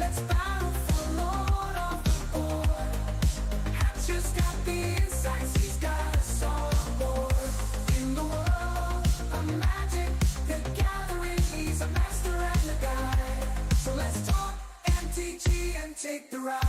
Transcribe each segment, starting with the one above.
Let's battle for Lord of the board. Hatcher's got the insights, he's got us all on board. In the world of magic, the gathering, he's a master and a guide. So let's talk MTG and take the ride.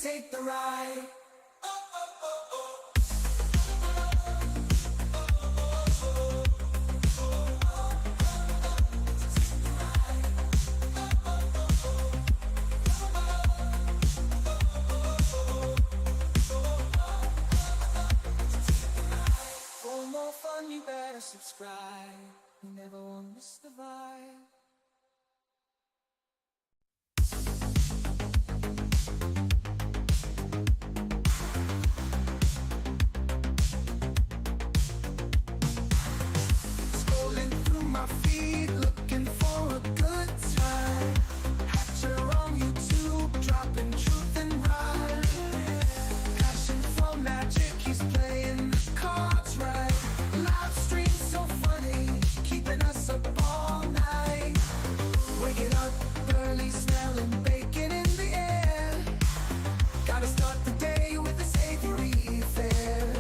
Take the ride. For more fun, you better subscribe. You never won't miss the vibe. My feet looking for a good time. Hatcher on YouTube, dropping truth and rhyme. Passion for magic, he's playing the cards right. Live stream so funny, keeping us up all night. Waking up early, smelling bacon in the air. Gotta start the day with a savory fare.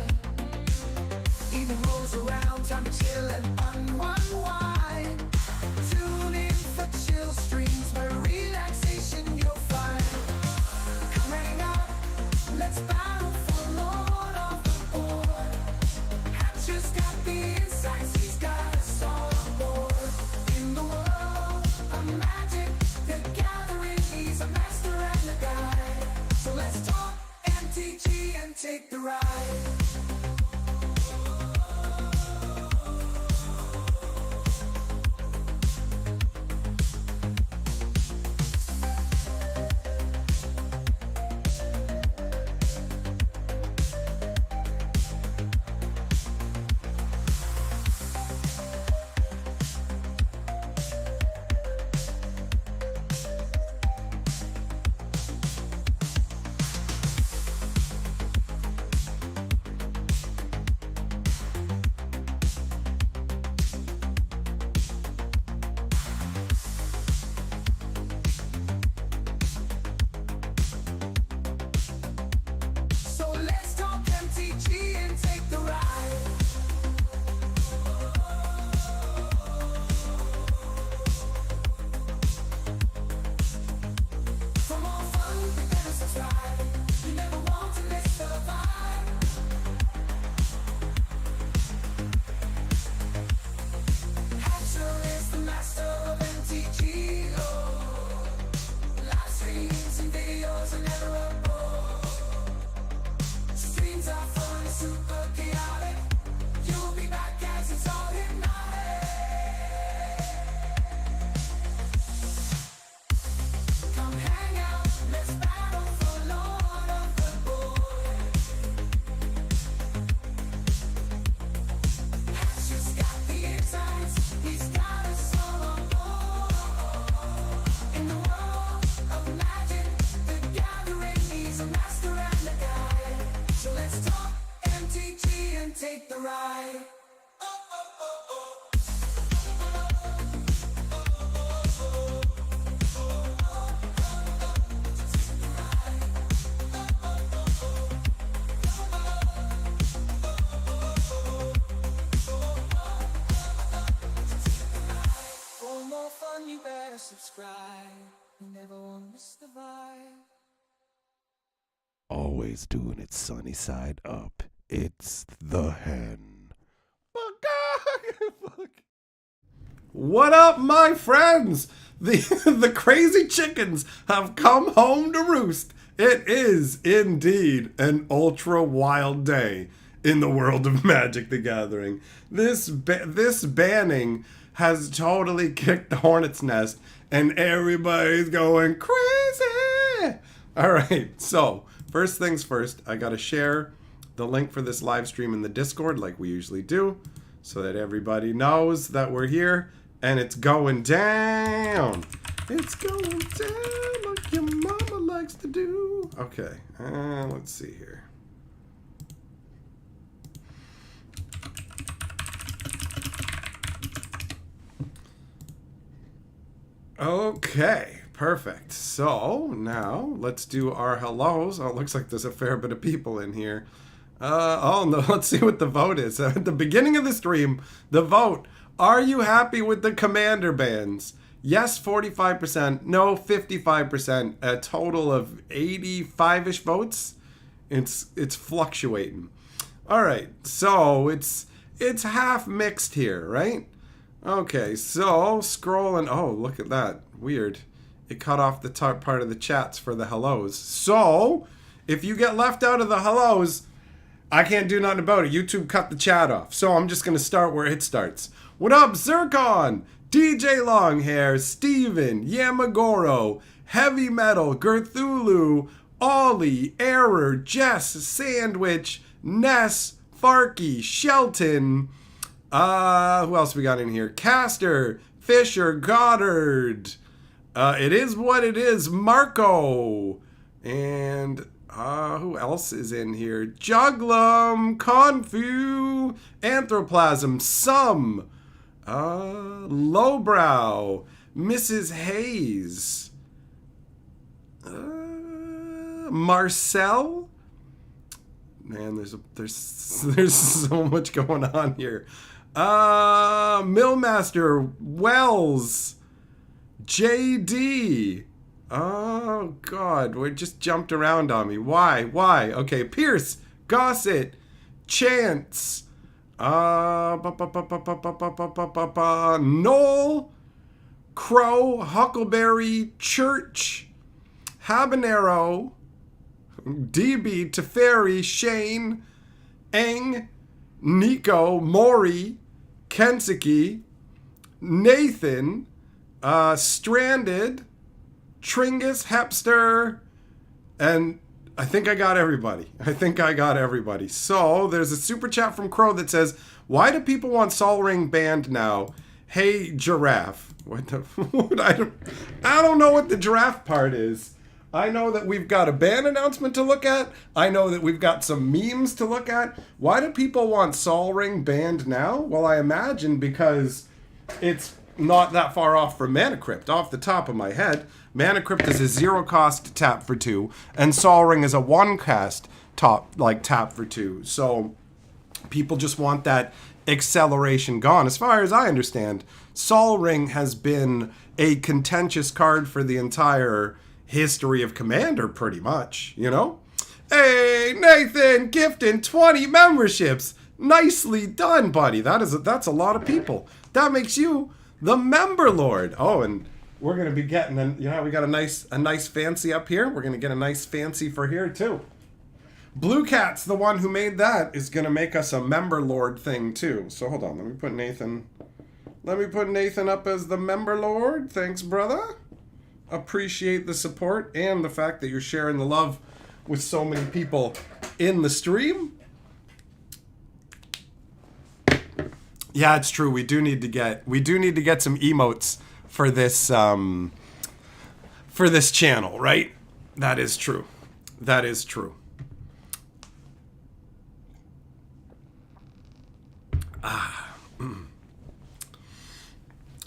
Evening rolls around, time to chill and unwind. Tune in for chill streams where relaxation you'll find. Come hang out, let's battle for Lord of the board. Hatcher's got the insights, he's got us all on board. In the world of magic, the gathering, he's a master and a guide. So let's talk MTG and take the ride. fun, you better subscribe. You never won't miss the vibe. Always doing it sunny side up. It's the hen. Fuck. What up, my friends? The crazy chickens have come home to roost. It is indeed an ultra wild day in the world of Magic the Gathering. This banning has totally kicked the hornet's nest, and everybody's going crazy. All right, so first things first, I gotta share the link for this live stream in the Discord like we usually do, so that everybody knows that we're here and it's going down. It's going down like your mama likes to do. Okay, let's see here. Okay, perfect. So now let's do our hellos. Oh, it looks like there's a fair bit of people in here. Oh no, let's see what the vote is. At the beginning of the stream, the vote. Are you happy with the commander bans? Yes, 45%. No, 55%. A total of 85-ish votes. It's fluctuating. All right, so it's half mixed here, right? Okay, so scrolling. Oh, look at that. Weird. It cut off the top part of the chats for the hellos. So if you get left out of the hellos, I can't do nothing about it. YouTube cut the chat off. So I'm just going to start where it starts. What up, Zircon? DJ Longhair, Steven, Yamagoro, Heavy Metal, Gerthulu, Ollie, Error, Jess, Sandwich, Ness, Farky, Shelton. Who else we got in here? Caster, Fisher, Goddard. It is what it is. Marco. And who else is in here? Juglum, Confu, Anthroplasm, Some, Lowbrow, Mrs. Hayes, Marcel. Man, there's so much going on here. Millmaster, Wells, JD. Oh God, we just jumped around on me. Why? Okay, Pierce, Gossett, Chance, Noel, Crow, Huckleberry, Church, Habanero, DB, Teferi, Shane, Eng, Nico, Maury, Kensuke, Nathan, Stranded, Tringus, Hepster, and I think I got everybody. So there's a super chat from Crow that says, why do people want Sol Ring banned now? Hey, Giraffe. What the? I don't know what the giraffe part is. I know that we've got a ban announcement to look at. I know that we've got some memes to look at. Why do people want Sol Ring banned now? Well, I imagine because it's not that far off from Mana Crypt. Off the top of my head, Mana Crypt is a 0 cost tap for 2, and Sol Ring is a 1 cast tap for 2. So people just want that acceleration gone. As far as I understand, Sol Ring has been a contentious card for the entire history of Commander, pretty much, you know? Hey, Nathan, gifting 20 memberships. Nicely done, buddy. That's a lot of people. That makes you the member lord. Oh, and we're gonna be getting, we got a nice fancy up here. We're gonna get a nice fancy for here too. Blue Cat's the one who made that, is gonna make us a member lord thing too. So hold on, let me put Nathan up as the member lord. Thanks, brother. Appreciate the support and the fact that you're sharing the love with so many people in the stream. Yeah, it's true. We do need to get some emotes for this channel, right? That is true.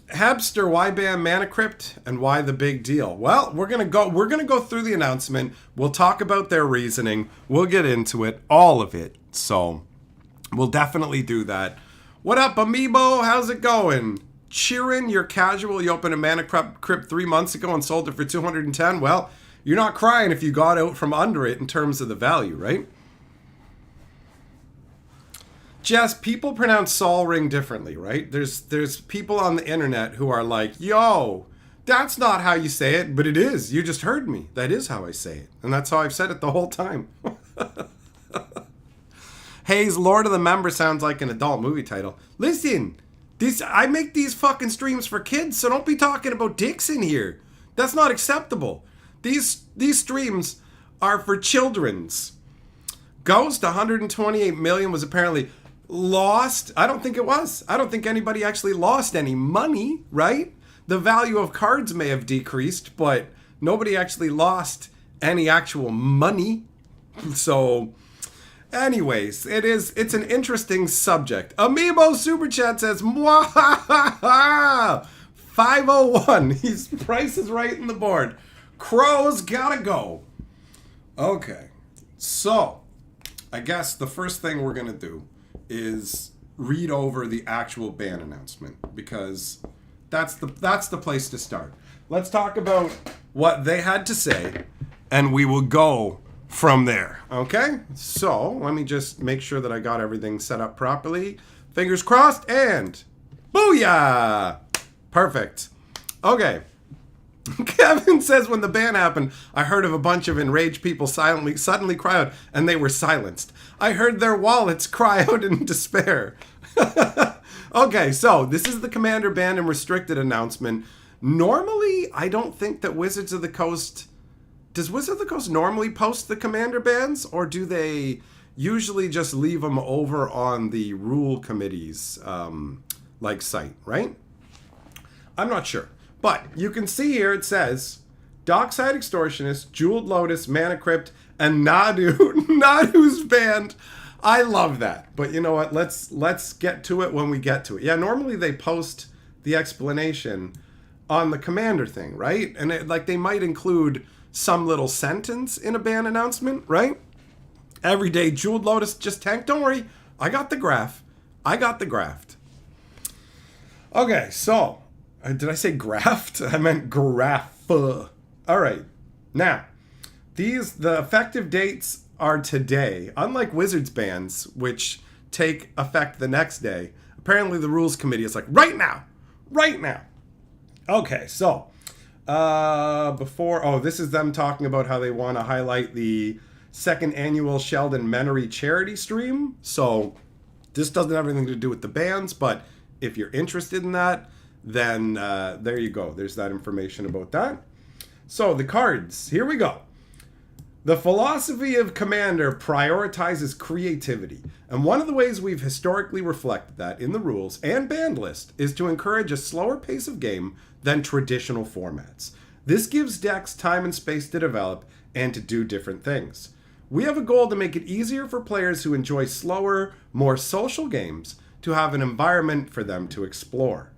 Hebster, why ban Mana Crypt and why the big deal? Well, we're gonna go through the announcement. We'll talk about their reasoning. We'll get into it, all of it. So we'll definitely do that. What up, Amiibo? How's it going? Cheering, you're casual. You opened a Mana Crypt 3 months ago and sold it for 210. Well, you're not crying if you got out from under it in terms of the value, right? Jess, people pronounce Sol Ring differently, right? There's people on the internet who are like, yo, that's not how you say it, but it is. You just heard me. That is how I say it. And that's how I've said it the whole time. Hayes, Lord of the Member sounds like an adult movie title. Listen, I make these fucking streams for kids, so don't be talking about dicks in here. That's not acceptable. These streams are for children's. Ghost, 128 million was apparently lost. I don't think it was. I don't think anybody actually lost any money, right? The value of cards may have decreased, but nobody actually lost any actual money. So, anyways, it's an interesting subject. Amiibo Super Chat says, Mwahaha! 501. His price is right in the board. Crow's gotta go. Okay. So, I guess the first thing we're gonna do is read over the actual ban announcement, because that's the place to start. Let's talk about what they had to say, and we will go from there. Okay? So, let me just make sure that I got everything set up properly. Fingers crossed, and booyah! Perfect. Okay. Kevin says, when the ban happened, I heard of a bunch of enraged people suddenly cry out, and they were silenced. I heard their wallets cry out in despair. Okay, so this is the Commander ban and restricted announcement. Normally, I don't think that Wizards of the Coast... Does Wizards of the Coast normally post the Commander bans, or do they usually just leave them over on the rule committee's site, right? I'm not sure. But you can see here it says Dockside Extortionist, Jeweled Lotus, Mana Crypt, and Nadu. Nadu's banned. I love that. But you know what? Let's get to it when we get to it. Yeah, normally they post the explanation on the Commander thing, right? And they might include some little sentence in a ban announcement, right? Every day, Jeweled Lotus just tanked. Don't worry. I got the graph. Okay, so... Did I say graft? I meant graph. All right. Now, the effective dates are today. Unlike Wizards bans, which take effect the next day, apparently the rules committee is like, right now. Okay, so, this is them talking about how they want to highlight the second annual Sheldon Menery charity stream. So, this doesn't have anything to do with the bans, but if you're interested in that, then there you go. There's that information about that. So the cards, here we go. The philosophy of Commander prioritizes creativity. And one of the ways we've historically reflected that in the rules and banned list is to encourage a slower pace of game than traditional formats. This gives decks time and space to develop and to do different things. We have a goal to make it easier for players who enjoy slower, more social games to have an environment for them to explore.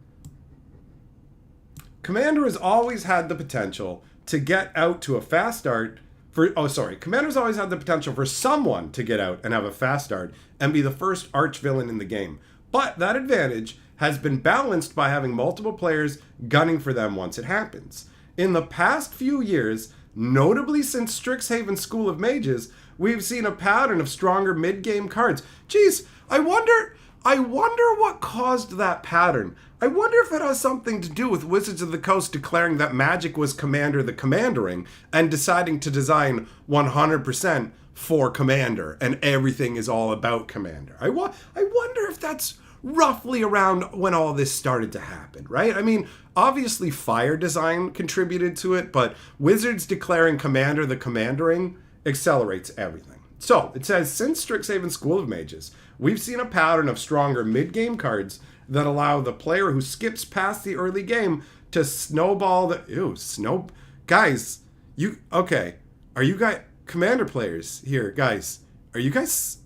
Commander has always had the potential to get out to a fast start Commander's always had the potential for someone to get out and have a fast start and be the first arch villain in the game. But that advantage has been balanced by having multiple players gunning for them once it happens. In the past few years, notably since Strixhaven School of Mages, we've seen a pattern of stronger mid-game cards. Geez, I wonder what caused that pattern. I wonder if it has something to do with Wizards of the Coast declaring that Magic was Commander the Commandering and deciding to design 100% for Commander and everything is all about Commander. I wonder if that's roughly around when all this started to happen, right? I mean, obviously Fire design contributed to it, but Wizards declaring Commander the Commandering accelerates everything. So, it says, since Strixhaven School of Mages, we've seen a pattern of stronger mid-game cards that allow the player who skips past the early game to snowball the... Guys, are you guys... Commander players here, guys, are you guys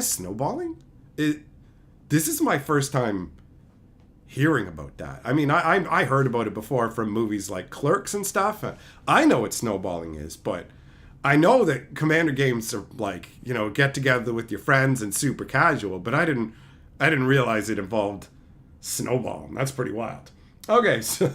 snowballing? This is my first time hearing about that. I mean, I heard about it before from movies like Clerks and stuff. I know what snowballing is, but I know that Commander games are like, get together with your friends and super casual, but I didn't realize it involved Snowball. That's pretty wild. Okay, so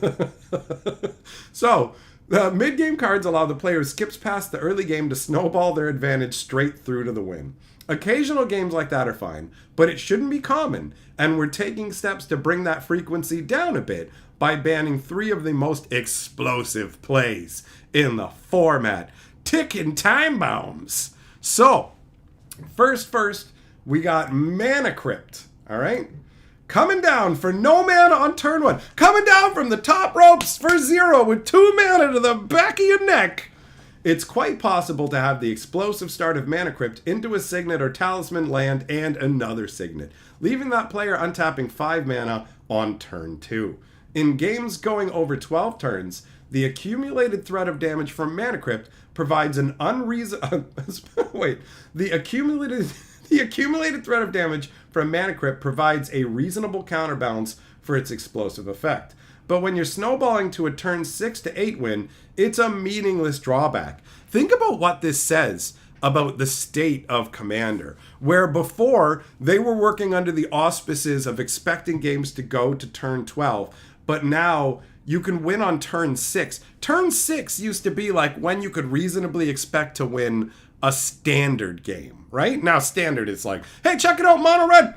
the mid-game cards allow the player who skips past the early game to snowball their advantage straight through to the win. Occasional games like that are fine, but it shouldn't be common, and we're taking steps to bring that frequency down a bit by banning 3 of the most explosive plays in the format. Ticking time bombs. So, first, we got Mana Crypt, all right? Coming down for no mana on turn 1. Coming down from the top ropes for 0 with 2 mana to the back of your neck. It's quite possible to have the explosive start of Mana Crypt into a Signet or Talisman land and another Signet, leaving that player untapping 5 mana on turn 2. In games going over 12 turns, the accumulated threat of damage from Mana Crypt provides an the accumulated threat of damage from Mana Crypt provides a reasonable counterbalance for its explosive effect. But when you're snowballing to a turn 6 to 8 win, it's a meaningless drawback. Think about what this says about the state of Commander, where before they were working under the auspices of expecting games to go to turn 12, but now you can win on turn 6. Turn 6 used to be like when you could reasonably expect to win a standard game, right? Now standard is like, hey, check it out, mono red,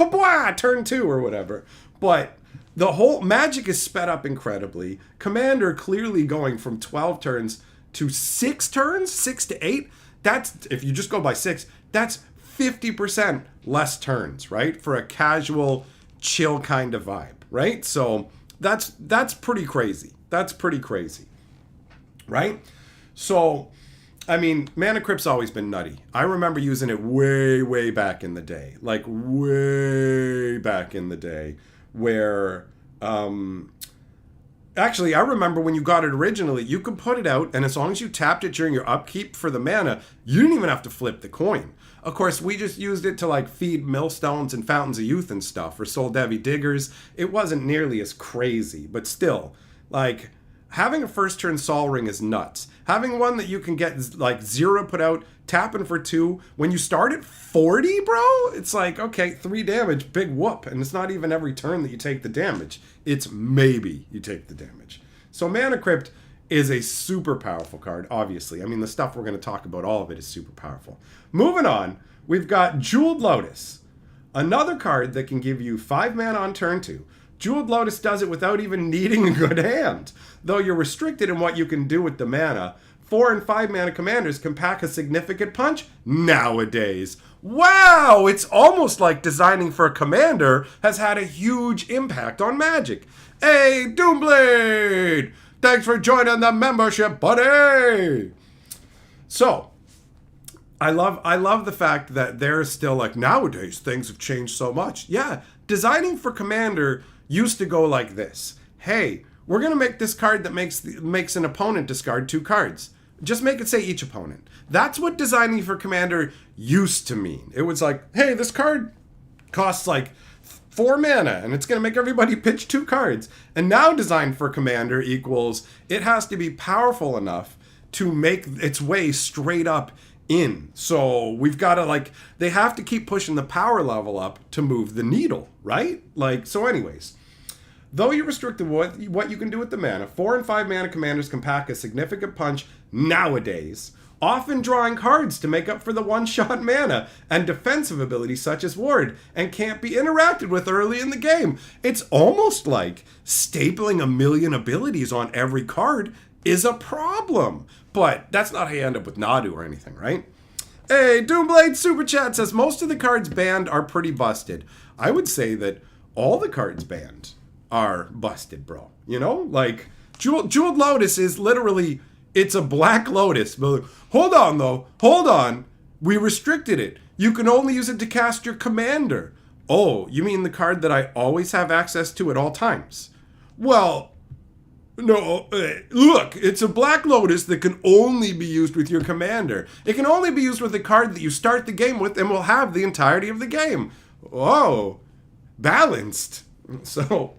turn 2 or whatever. But the whole Magic is sped up incredibly. Commander clearly going from 12 turns to 6 turns, 6 to 8. That's, if you just go by 6, that's 50% less turns, right? For a casual, chill kind of vibe, right? So that's pretty crazy. That's pretty crazy, right? So, I mean, Mana Crypt's always been nutty. I remember using it way back in the day. Like, way back in the day. Where, actually, I remember when you got it originally, you could put it out, and as long as you tapped it during your upkeep for the mana, you didn't even have to flip the coin. Of course, we just used it to, like, feed Millstones and Fountains of Youth and stuff, or Soul Devi Diggers. It wasn't nearly as crazy, but still, like, having a first turn Sol Ring is nuts. Having one that you can get, like, 0 put out, tapping for 2. When you start at 40, bro, it's like, okay, 3 damage, big whoop. And it's not even every turn that you take the damage. It's maybe you take the damage. So Mana Crypt is a super powerful card, obviously. I mean, the stuff we're going to talk about, all of it is super powerful. Moving on, we've got Jeweled Lotus. Another card that can give you 5 mana on turn 2. Jeweled Lotus does it without even needing a good hand. Though you're restricted in what you can do with the mana, 4 and 5 mana commanders can pack a significant punch nowadays. Wow, it's almost like designing for a commander has had a huge impact on Magic. Hey, Doomblade! Thanks for joining the membership, buddy! So, I love the fact that they're still like, nowadays things have changed so much. Yeah, designing for commander used to go like this. Hey, we're going to make this card that makes an opponent discard 2 cards. Just make it say each opponent. That's what designing for commander used to mean. It was like, hey, this card costs like 4 mana and it's going to make everybody pitch 2 cards. And now design for commander equals it has to be powerful enough to make its way straight up in. So we've got to, like, they have to keep pushing the power level up to move the needle, right? Like, so anyways, though you're restricted with what you can do with the mana, 4 and 5 mana commanders can pack a significant punch nowadays, often drawing cards to make up for the one-shot mana and defensive abilities such as Ward, and can't be interacted with early in the game. It's almost like stapling a million abilities on every card is a problem. But that's not how you end up with Nadu or anything, right? Hey, Doomblade Super Chat says, most of the cards banned are pretty busted. I would say that all the cards banned are busted, bro. You know? Like, Jeweled Lotus is literally, it's a black lotus. But hold on, though. Hold on. We restricted it. You can only use it to cast your commander. Oh, you mean the card that I always have access to at all times? Well, no, look, it's a black lotus that can only be used with your commander. It can only be used with a card that you start the game with and will have the entirety of the game. Oh, balanced. So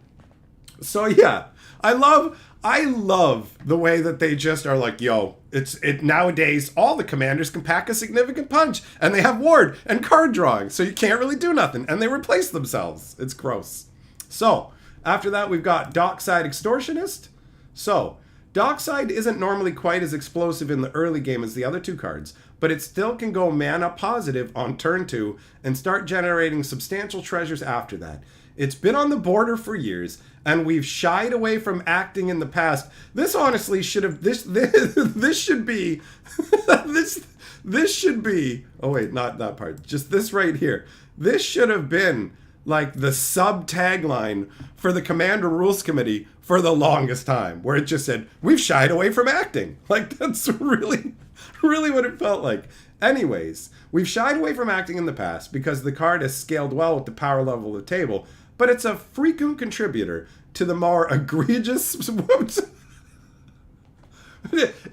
yeah, I love the way that they just are like, yo, it nowadays all the commanders can pack a significant punch and they have ward and card drawing, so you can't really do nothing, and they replace themselves. It's gross. So, After that, we've got Dockside Extortionist. So, Dockside isn't normally quite as explosive in the early game as the other two cards, but it still can go mana positive on turn 2 and start generating substantial treasures after that. It's been on the border for years, and we've shied away from acting in the past. This honestly should have this should be this should be, oh wait, not that part, just this right here. This should have been like the sub tagline for the Commander Rules Committee for the longest time, where it just said, we've shied away from acting. Like, that's really what it felt like. Anyways, we've shied away from acting in the past because the card has scaled well with the power level of the table, but it's a frequent contributor to the more egregious...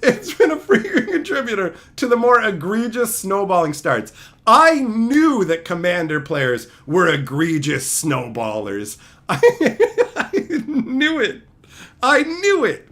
It's been a frequent contributor to the more egregious snowballing starts. I knew that Commander players were egregious snowballers. I knew it. I knew it.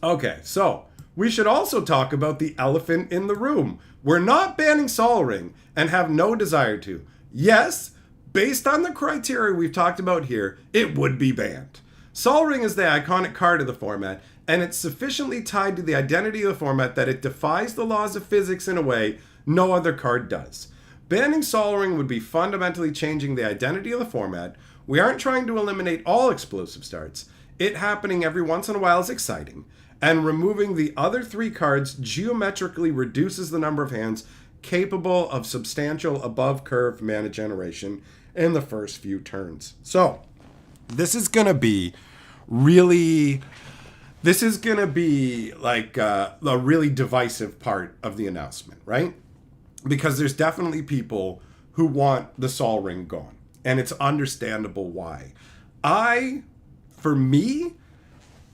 Okay, so we should also talk about the elephant in the room. We're not banning Sol Ring and have no desire to. Yes, based on the criteria we've talked about here, it would be banned. Sol Ring is the iconic card of the format, and it's sufficiently tied to the identity of the format that it defies the laws of physics in a way no other card does. Banning Sol Ring would be fundamentally changing the identity of the format. We aren't trying to eliminate all explosive starts. It happening every once in a while is exciting, and removing the other 3 cards geometrically reduces the number of hands capable of substantial above-curve mana generation in the first few turns. So, this is going to be like a really divisive part of the announcement, right? Because there's definitely people who want the Sol Ring gone, and it's understandable why. For me,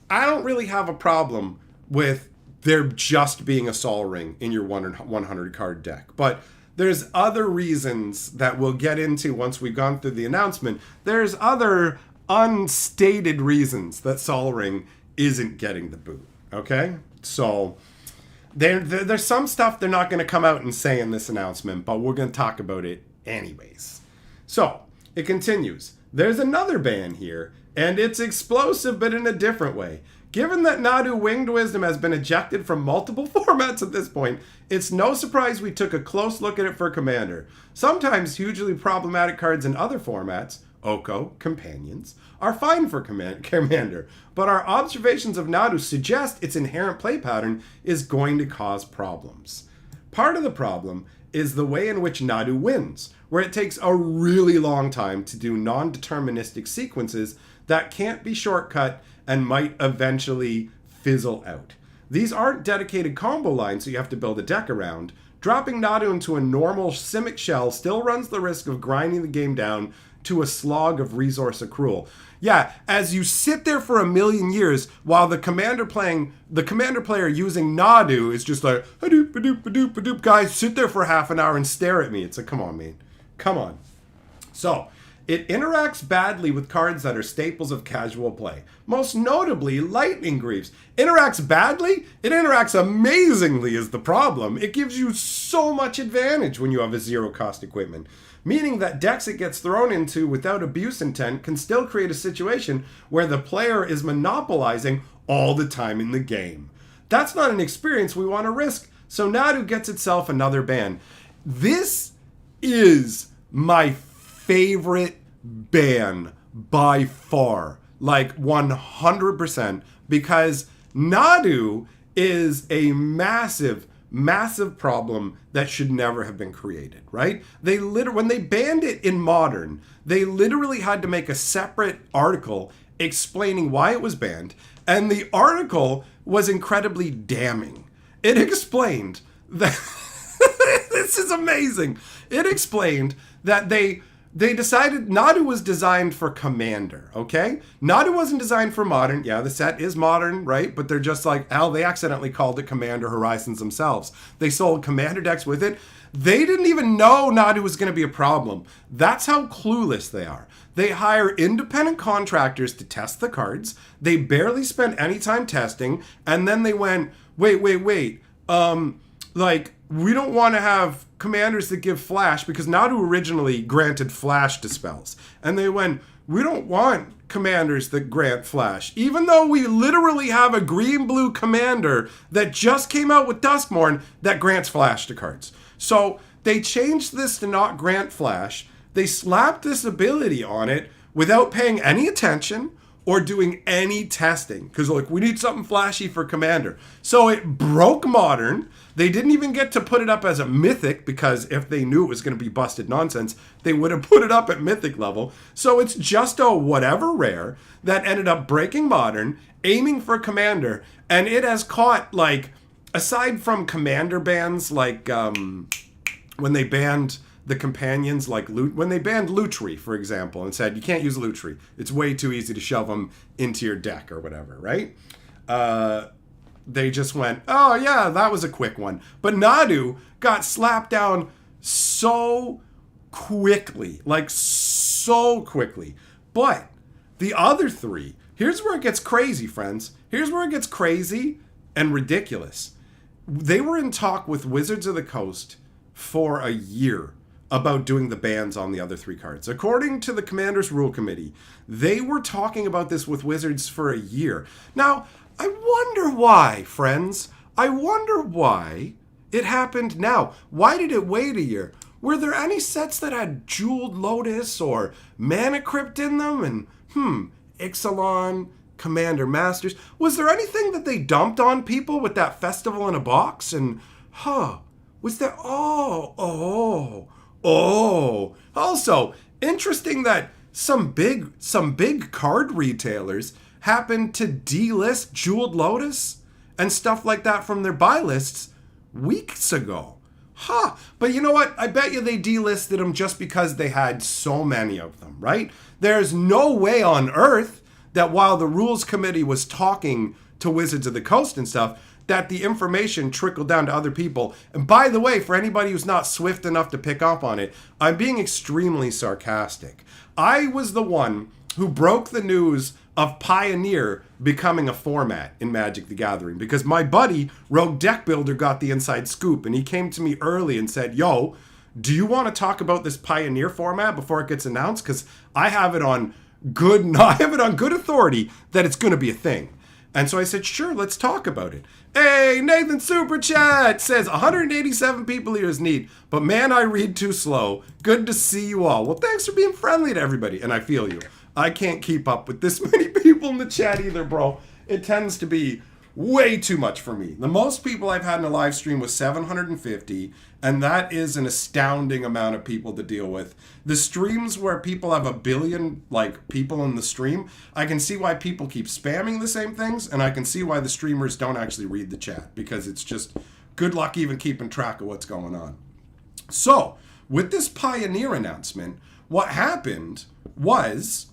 I don't really have a problem with there just being a Sol Ring in your 100 card deck, but there's other reasons that we'll get into once we've gone through the announcement. There's other unstated reasons that Sol Ring isn't getting the boot, okay? So there's some stuff they're not going to come out and say in this announcement, but we're going to talk about it anyways. So it continues. There's another ban here, and it's explosive but in a different way. Given that Nadu Winged Wisdom has been ejected from multiple formats at this point, it's no surprise we took a close look at it for Commander. Sometimes hugely problematic cards in other formats, Oko, Companions, are fine for Commander, but our observations of Nadu suggest its inherent play pattern is going to cause problems. Part of the problem is the way in which Nadu wins, where it takes a really long time to do non-deterministic sequences that can't be shortcut and might eventually fizzle out. These aren't dedicated combo lines that you have to build a deck around. Dropping Nadu into a normal Simic shell still runs the risk of grinding the game down to a slog of resource accrual. Yeah, as you sit there for a million years while the commander player using Nadu is just like, hadoop, badoop, badoop, badoop, guys, sit there for half an hour and stare at me. It's like, come on, man. Come on. So, it interacts badly with cards that are staples of casual play. Most notably, Lightning Greaves. Interacts badly? It interacts amazingly is the problem. It gives you so much advantage when you have a zero-cost equipment. Meaning that decks it gets thrown into without abuse intent can still create a situation where the player is monopolizing all the time in the game. That's not an experience we want to risk, so Nadu gets itself another ban. This is my favorite ban by far, like 100%, because Nadu is a massive problem that should never have been created, right? When they banned it in Modern, they literally had to make a separate article explaining why it was banned, and the article was incredibly damning. It explained that this is amazing. It explained that they decided Nadu was designed for Commander, okay? Nadu wasn't designed for Modern. Yeah, the set is Modern, right? But they're just like, they accidentally called it Commander Horizons themselves. They sold Commander decks with it. They didn't even know Nadu was going to be a problem. That's how clueless they are. They hire independent contractors to test the cards. They barely spent any time testing. And then they went, wait. We don't want to have commanders that give flash, because Nadu originally granted flash to spells. And they went, we don't want commanders that grant flash, even though we literally have a green-blue commander that just came out with Duskmourn that grants flash to cards. So they changed this to not grant flash. They slapped this ability on it without paying any attention or doing any testing, because like, we need something flashy for commander. So it broke Modern. They didn't even get to put it up as a mythic, because if they knew it was going to be busted nonsense, they would have put it up at mythic level. So it's just a whatever rare that ended up breaking Modern, aiming for commander, and it has caught, like, aside from commander bans, like when they banned the companions, like when they banned Lutri, for example, and said you can't use Lutri, it's way too easy to shove them into your deck or whatever, right? They just went, oh yeah, that was a quick one. But Nadu got slapped down so quickly, like so quickly. But the other three, here's where it gets crazy, friends. Here's where it gets crazy and ridiculous. They were in talk with Wizards of the Coast for a year about doing the bans on the other three cards. According to the Commander's Rule Committee, they were talking about this with Wizards for a year. Now, I wonder why, friends. I wonder why it happened now. Why did it wait a year? Were there any sets that had Jeweled Lotus or Mana Crypt in them? And, Ixalan, Commander Masters. Was there anything that they dumped on people with that Festival in a Box? And, was there... Also, interesting that some big card retailers happened to delist Jeweled Lotus and stuff like that from their buy lists weeks ago. But you know what? I bet you they delisted them just because they had so many of them, right? There's no way on earth that while the Rules Committee was talking to Wizards of the Coast and stuff, that the information trickled down to other people. And by the way, for anybody who's not swift enough to pick up on it, I'm being extremely sarcastic. I was the one who broke the news of Pioneer becoming a format in Magic the Gathering, because my buddy, Rogue Deck Builder, got the inside scoop, and he came to me early and said, yo, do you want to talk about this Pioneer format before it gets announced? Because I have it on good authority that it's going to be a thing. And so I said, sure, let's talk about it. Hey, Nathan Super Chat says 187 people here is neat, but man, I read too slow. Good to see you all. Well, thanks for being friendly to everybody. And I feel you. I can't keep up with this many people in the chat either, bro. It tends to be way too much for me. The most people I've had in a live stream was 750, and that is an astounding amount of people to deal with. The streams where people have 1 billion, like, people in the stream, I can see why people keep spamming the same things, and I can see why the streamers don't actually read the chat, because it's just good luck even keeping track of what's going on. So, with this Pioneer announcement, what happened was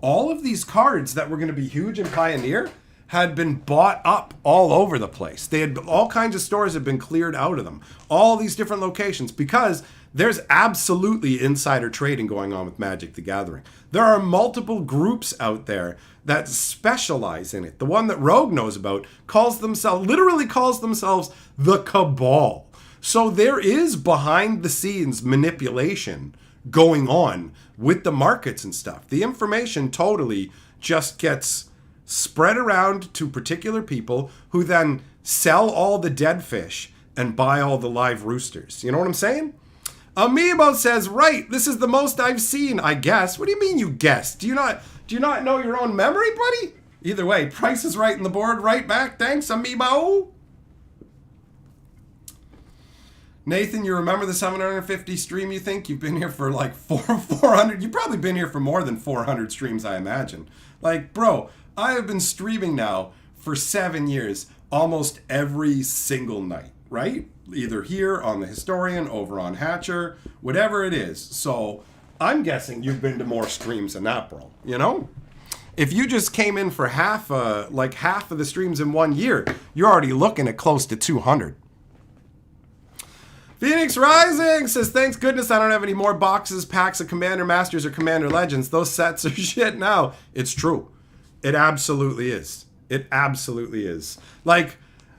all of these cards that were going to be huge in Pioneer had been bought up all over the place. They had all kinds of stores had been cleared out of them. All these different locations, because there's absolutely insider trading going on with Magic the Gathering. There are multiple groups out there that specialize in it. The one that Rogue knows about literally calls themselves the Cabal. So there is behind the scenes manipulation going on with the markets and stuff. The information totally just gets spread around to particular people who then sell all the dead fish and buy all the live roosters. You know what I'm saying? Amiibo says, right, this is the most I've seen, I guess. What do you mean you guessed? Do you not know your own memory, buddy? Either way, Price is right in the board, right back. Thanks, Amiibo. Nathan, you remember the 750 stream, you think? You've been here for like 400. You've probably been here for more than 400 streams, I imagine. Like, bro, I have been streaming now for 7 years, almost every single night, right? Either here on the Historian, over on Hatcher, whatever it is. So I'm guessing you've been to more streams than that, bro. You know? If you just came in for half of the streams in 1 year, you're already looking at close to 200. Phoenix Rising says, thanks goodness I don't have any more boxes, packs of Commander Masters or Commander Legends. Those sets are shit now. It's true. It absolutely is. It absolutely is. Like,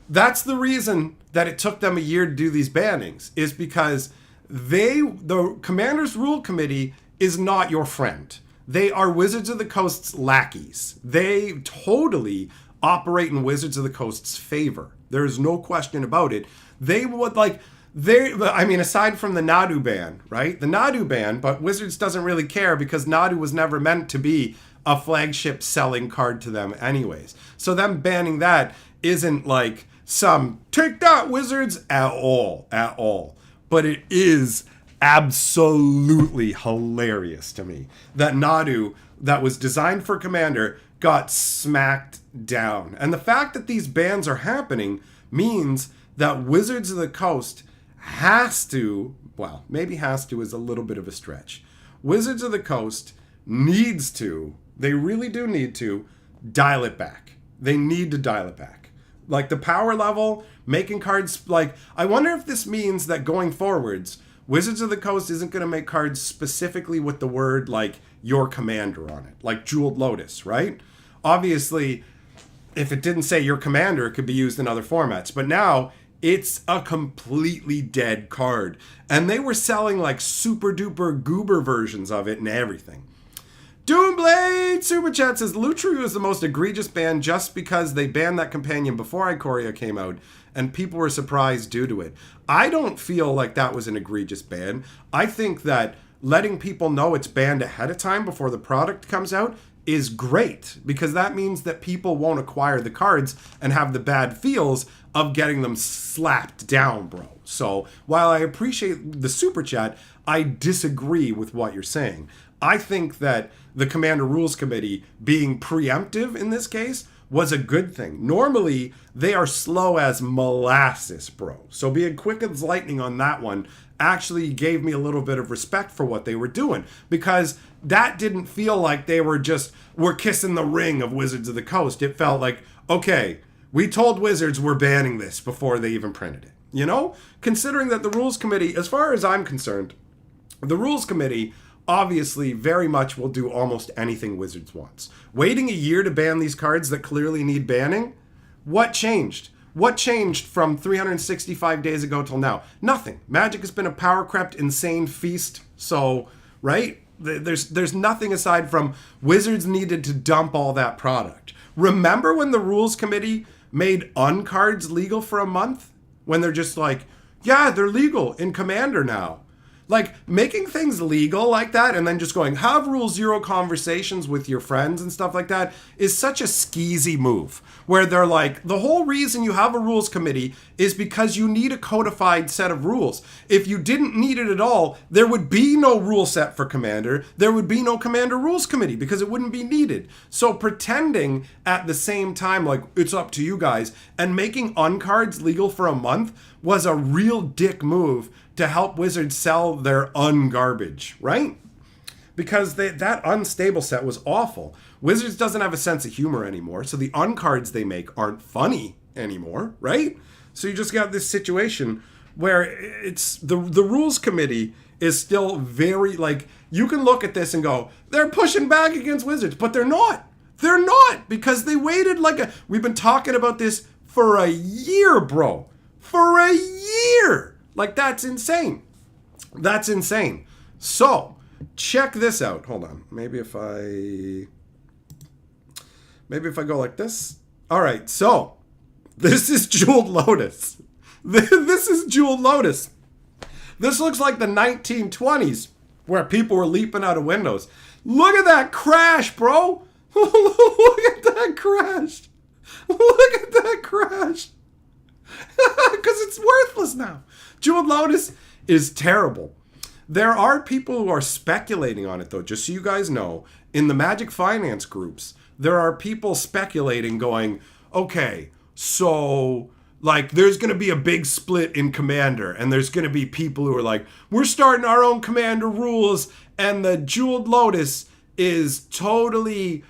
that's the reason that it took them a year to do these bannings, is because the Commander's Rule Committee is not your friend. They are Wizards of the Coast's lackeys. They totally operate in Wizards of the Coast's favor. There is no question about it. They would aside from the Nadu ban, right? The Nadu ban, but Wizards doesn't really care because Nadu was never meant to be a flagship selling card to them anyways. So them banning that isn't like some take that Wizards at all. But it is absolutely hilarious to me that Nadu, that was designed for Commander, got smacked down. And the fact that these bans are happening means that Wizards of the Coast has to, well, maybe has to is a little bit of a stretch. Wizards of the Coast needs to, they really do need to, dial it back. They need to dial it back. Like the power level, making cards, like, I wonder if this means that going forwards, Wizards of the Coast isn't going to make cards specifically with the word, like, your commander on it. Like Jeweled Lotus, right? Obviously, if it didn't say your commander, it could be used in other formats. But now, it's a completely dead card. And they were selling, like, super duper goober versions of it and everything. Doomblade Super Chat says, Lutri was the most egregious ban just because they banned that companion before Ikoria came out, and people were surprised due to it. I don't feel like that was an egregious ban. I think that letting people know it's banned ahead of time before the product comes out is great, because that means that people won't acquire the cards and have the bad feels of getting them slapped down, bro. So while I appreciate the Super Chat, I disagree with what you're saying. I think that the Commander Rules Committee being preemptive in this case was a good thing. Normally, they are slow as molasses, bro. So being quick as lightning on that one actually gave me a little bit of respect for what they were doing, because that didn't feel like they were kissing the ring of Wizards of the Coast. It felt like, okay, we told Wizards we're banning this before they even printed it. You know? Considering that the Rules Committee, as far as I'm concerned, the Rules Committee obviously very much will do almost anything Wizards wants. Waiting a year to ban these cards that clearly need banning? What changed? What changed from 365 days ago till now? Nothing. Magic has been a power-crept, insane feast. So, right? There's nothing aside from Wizards needed to dump all that product. Remember when the Rules Committee made uncards legal for a month? When they're just like, yeah, they're legal in Commander now. Like, making things legal like that and then just going, have Rule Zero conversations with your friends and stuff like that is such a skeezy move. Where they're like, the whole reason you have a rules committee is because you need a codified set of rules. If you didn't need it at all, there would be no rule set for Commander. There would be no Commander Rules Committee because it wouldn't be needed. So pretending at the same time, like, it's up to you guys, and making uncards legal for a month was a real dick move to help Wizards sell their ungarbage, right? Because that unstable set was awful. Wizards doesn't have a sense of humor anymore, so the uncards they make aren't funny anymore, right? So you just got this situation where it's the rules committee is still very, like, you can look at this and go, they're pushing back against Wizards, but they're not. They're not, because they waited we've been talking about this for a year, bro. For a year. Like, that's insane. That's insane. So, check this out. Hold on. Maybe if I go like this. All right. So, this is Jeweled Lotus. This is Jeweled Lotus. This looks like the 1920s where people were leaping out of windows. Look at that crash, bro. Look at that crash. Look at that crash. Because it's worthless now. Jeweled Lotus is terrible. There are people who are speculating on it, though, just so you guys know. In the Magic Finance groups, there are people speculating going, okay, so, like, there's going to be a big split in Commander, and there's going to be people who are like, we're starting our own Commander rules, and the Jeweled Lotus is totally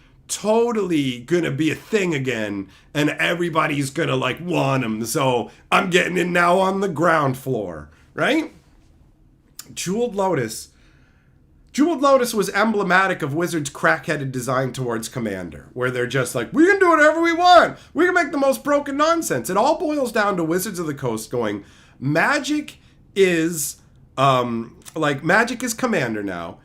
gonna be a thing again, and everybody's gonna, like, want them, so I'm getting in now on the ground floor, right? Jeweled Lotus was emblematic of Wizards' crack-headed design towards Commander, where they're just like, we can do whatever we want, we can make the most broken nonsense. It all boils down to Wizards of the Coast going, Magic is Like Magic is Commander now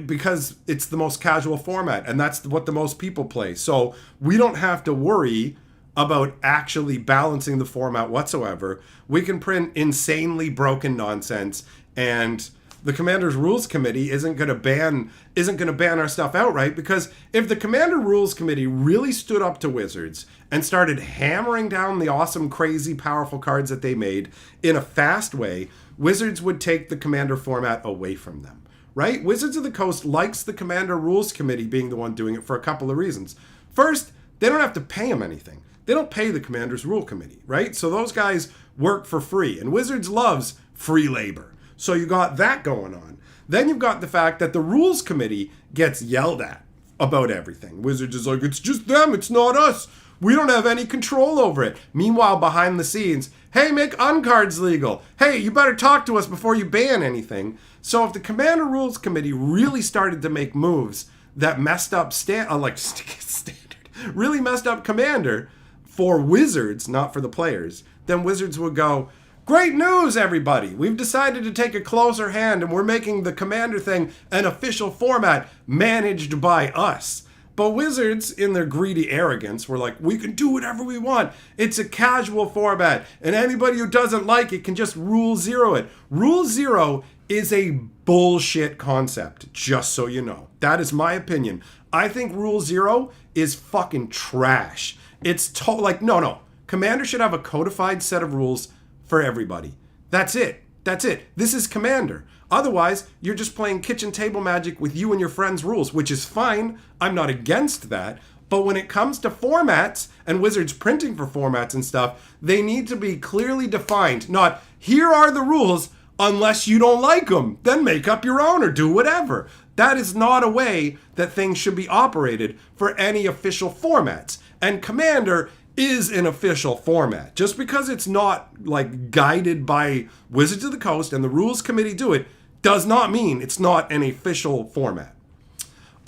because it's the most casual format and that's what the most people play. So we don't have to worry about actually balancing the format whatsoever. We can print insanely broken nonsense, and the Commander's Rules Committee isn't going to ban our stuff outright, because if the Commander Rules Committee really stood up to Wizards and started hammering down the awesome, crazy, powerful cards that they made in a fast way, Wizards would take the Commander format away from them, right? Wizards of the Coast likes the Commander Rules Committee being the one doing it for a couple of reasons. First, they don't have to pay them anything. They don't pay the Commander's Rule Committee, right? So those guys work for free, and Wizards loves free labor. So you got that going on. Then you've got the fact that the Rules Committee gets yelled at about everything. Wizards is like, it's just them, it's not us. We don't have any control over it. Meanwhile, behind the scenes, hey, make uncards legal. Hey, you better talk to us before you ban anything. So if the Commander Rules Committee really started to make moves that messed up really messed up Commander for Wizards, not for the players, then Wizards would go, great news, everybody. We've decided to take a closer hand and we're making the Commander thing an official format managed by us. But Wizards, in their greedy arrogance, were like, we can do whatever we want. It's a casual format, and anybody who doesn't like it can just Rule Zero it. Rule Zero is a bullshit concept, just so you know. That is my opinion. I think Rule Zero is fucking trash. It's no. Commander should have a codified set of rules for everybody. That's it. This is Commander. Otherwise, you're just playing kitchen table Magic with you and your friends' rules, which is fine. I'm not against that. But when it comes to formats and Wizards printing for formats and stuff, they need to be clearly defined. Not, here are the rules, unless you don't like them. Then make up your own or do whatever. That is not a way that things should be operated for any official formats. And Commander is an official format. Just because it's not like guided by Wizards of the Coast and the Rules Committee do it, does not mean it's not an official format.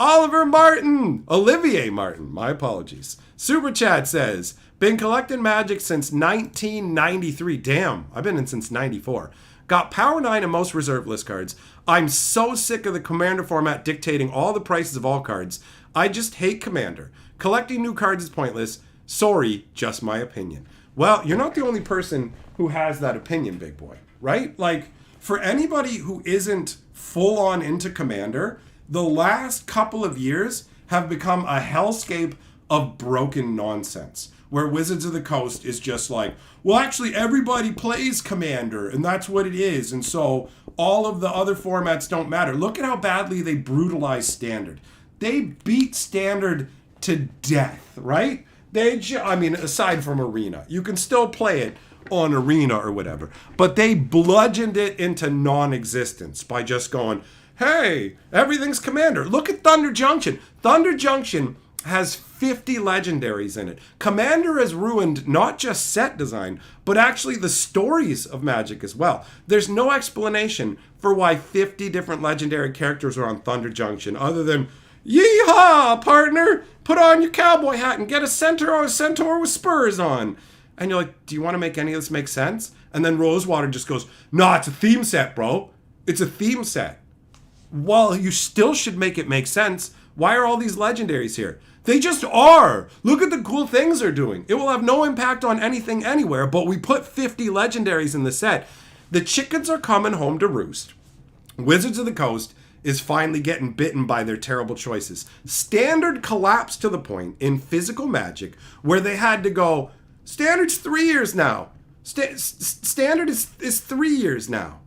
Olivier Martin, my apologies. Super Chat says, been collecting Magic since 1993. Damn, I've been in since 94. Got Power 9 and most reserve list cards. I'm so sick of the Commander format dictating all the prices of all cards. I just hate Commander. Collecting new cards is pointless. Sorry, just my opinion. Well, you're not the only person who has that opinion, big boy, right? Like, for anybody who isn't full on into Commander, the last couple of years have become a hellscape of broken nonsense, where Wizards of the Coast is just like, well, actually, everybody plays Commander, and that's what it is, and so all of the other formats don't matter. Look at how badly they brutalize Standard. They beat Standard to death, right? Aside from Arena, you can still play it on Arena or whatever, but they bludgeoned it into non-existence by just going, hey, everything's Commander. Look at Thunder Junction. Thunder Junction has 50 legendaries in it. Commander has ruined not just set design, but actually the stories of Magic as well. There's no explanation for why 50 different legendary characters are on Thunder Junction other than, yeehaw, partner, put on your cowboy hat and get a centaur with spurs on. And you're like, do you want to make any of this make sense? And then Rosewater just goes, nah, it's a theme set, bro. It's a theme set. Well, you still should make it make sense. Why are all these legendaries here? They just are. Look at the cool things they're doing. It will have no impact on anything anywhere, but we put 50 legendaries in the set. The chickens are coming home to roost. Wizards of the Coast is finally getting bitten by their terrible choices. Standard collapsed to the point in physical Magic where they had to go, Standard's 3 years now. Standard is 3 years now.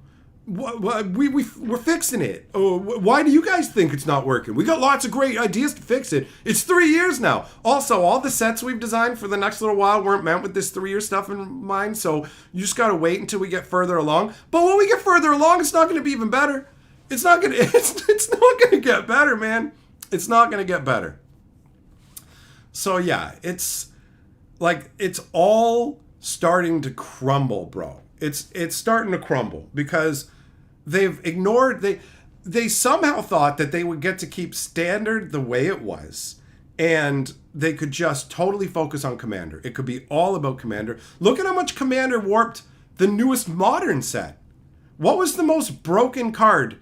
We're fixing it. Why do you guys think it's not working? We got lots of great ideas to fix it. It's 3 years now. Also, all the sets we've designed for the next little while weren't meant with this 3 year stuff in mind, so you just gotta wait until we get further along. But when we get further along, it's not gonna be even better. It's not gonna get better, man. It's not gonna get better. So yeah, it's all starting to crumble, bro. It's starting to crumble because they've ignored, they somehow thought that they would get to keep Standard the way it was and they could just totally focus on Commander. It could be all about Commander. Look at how much Commander warped the newest Modern set. What was the most broken card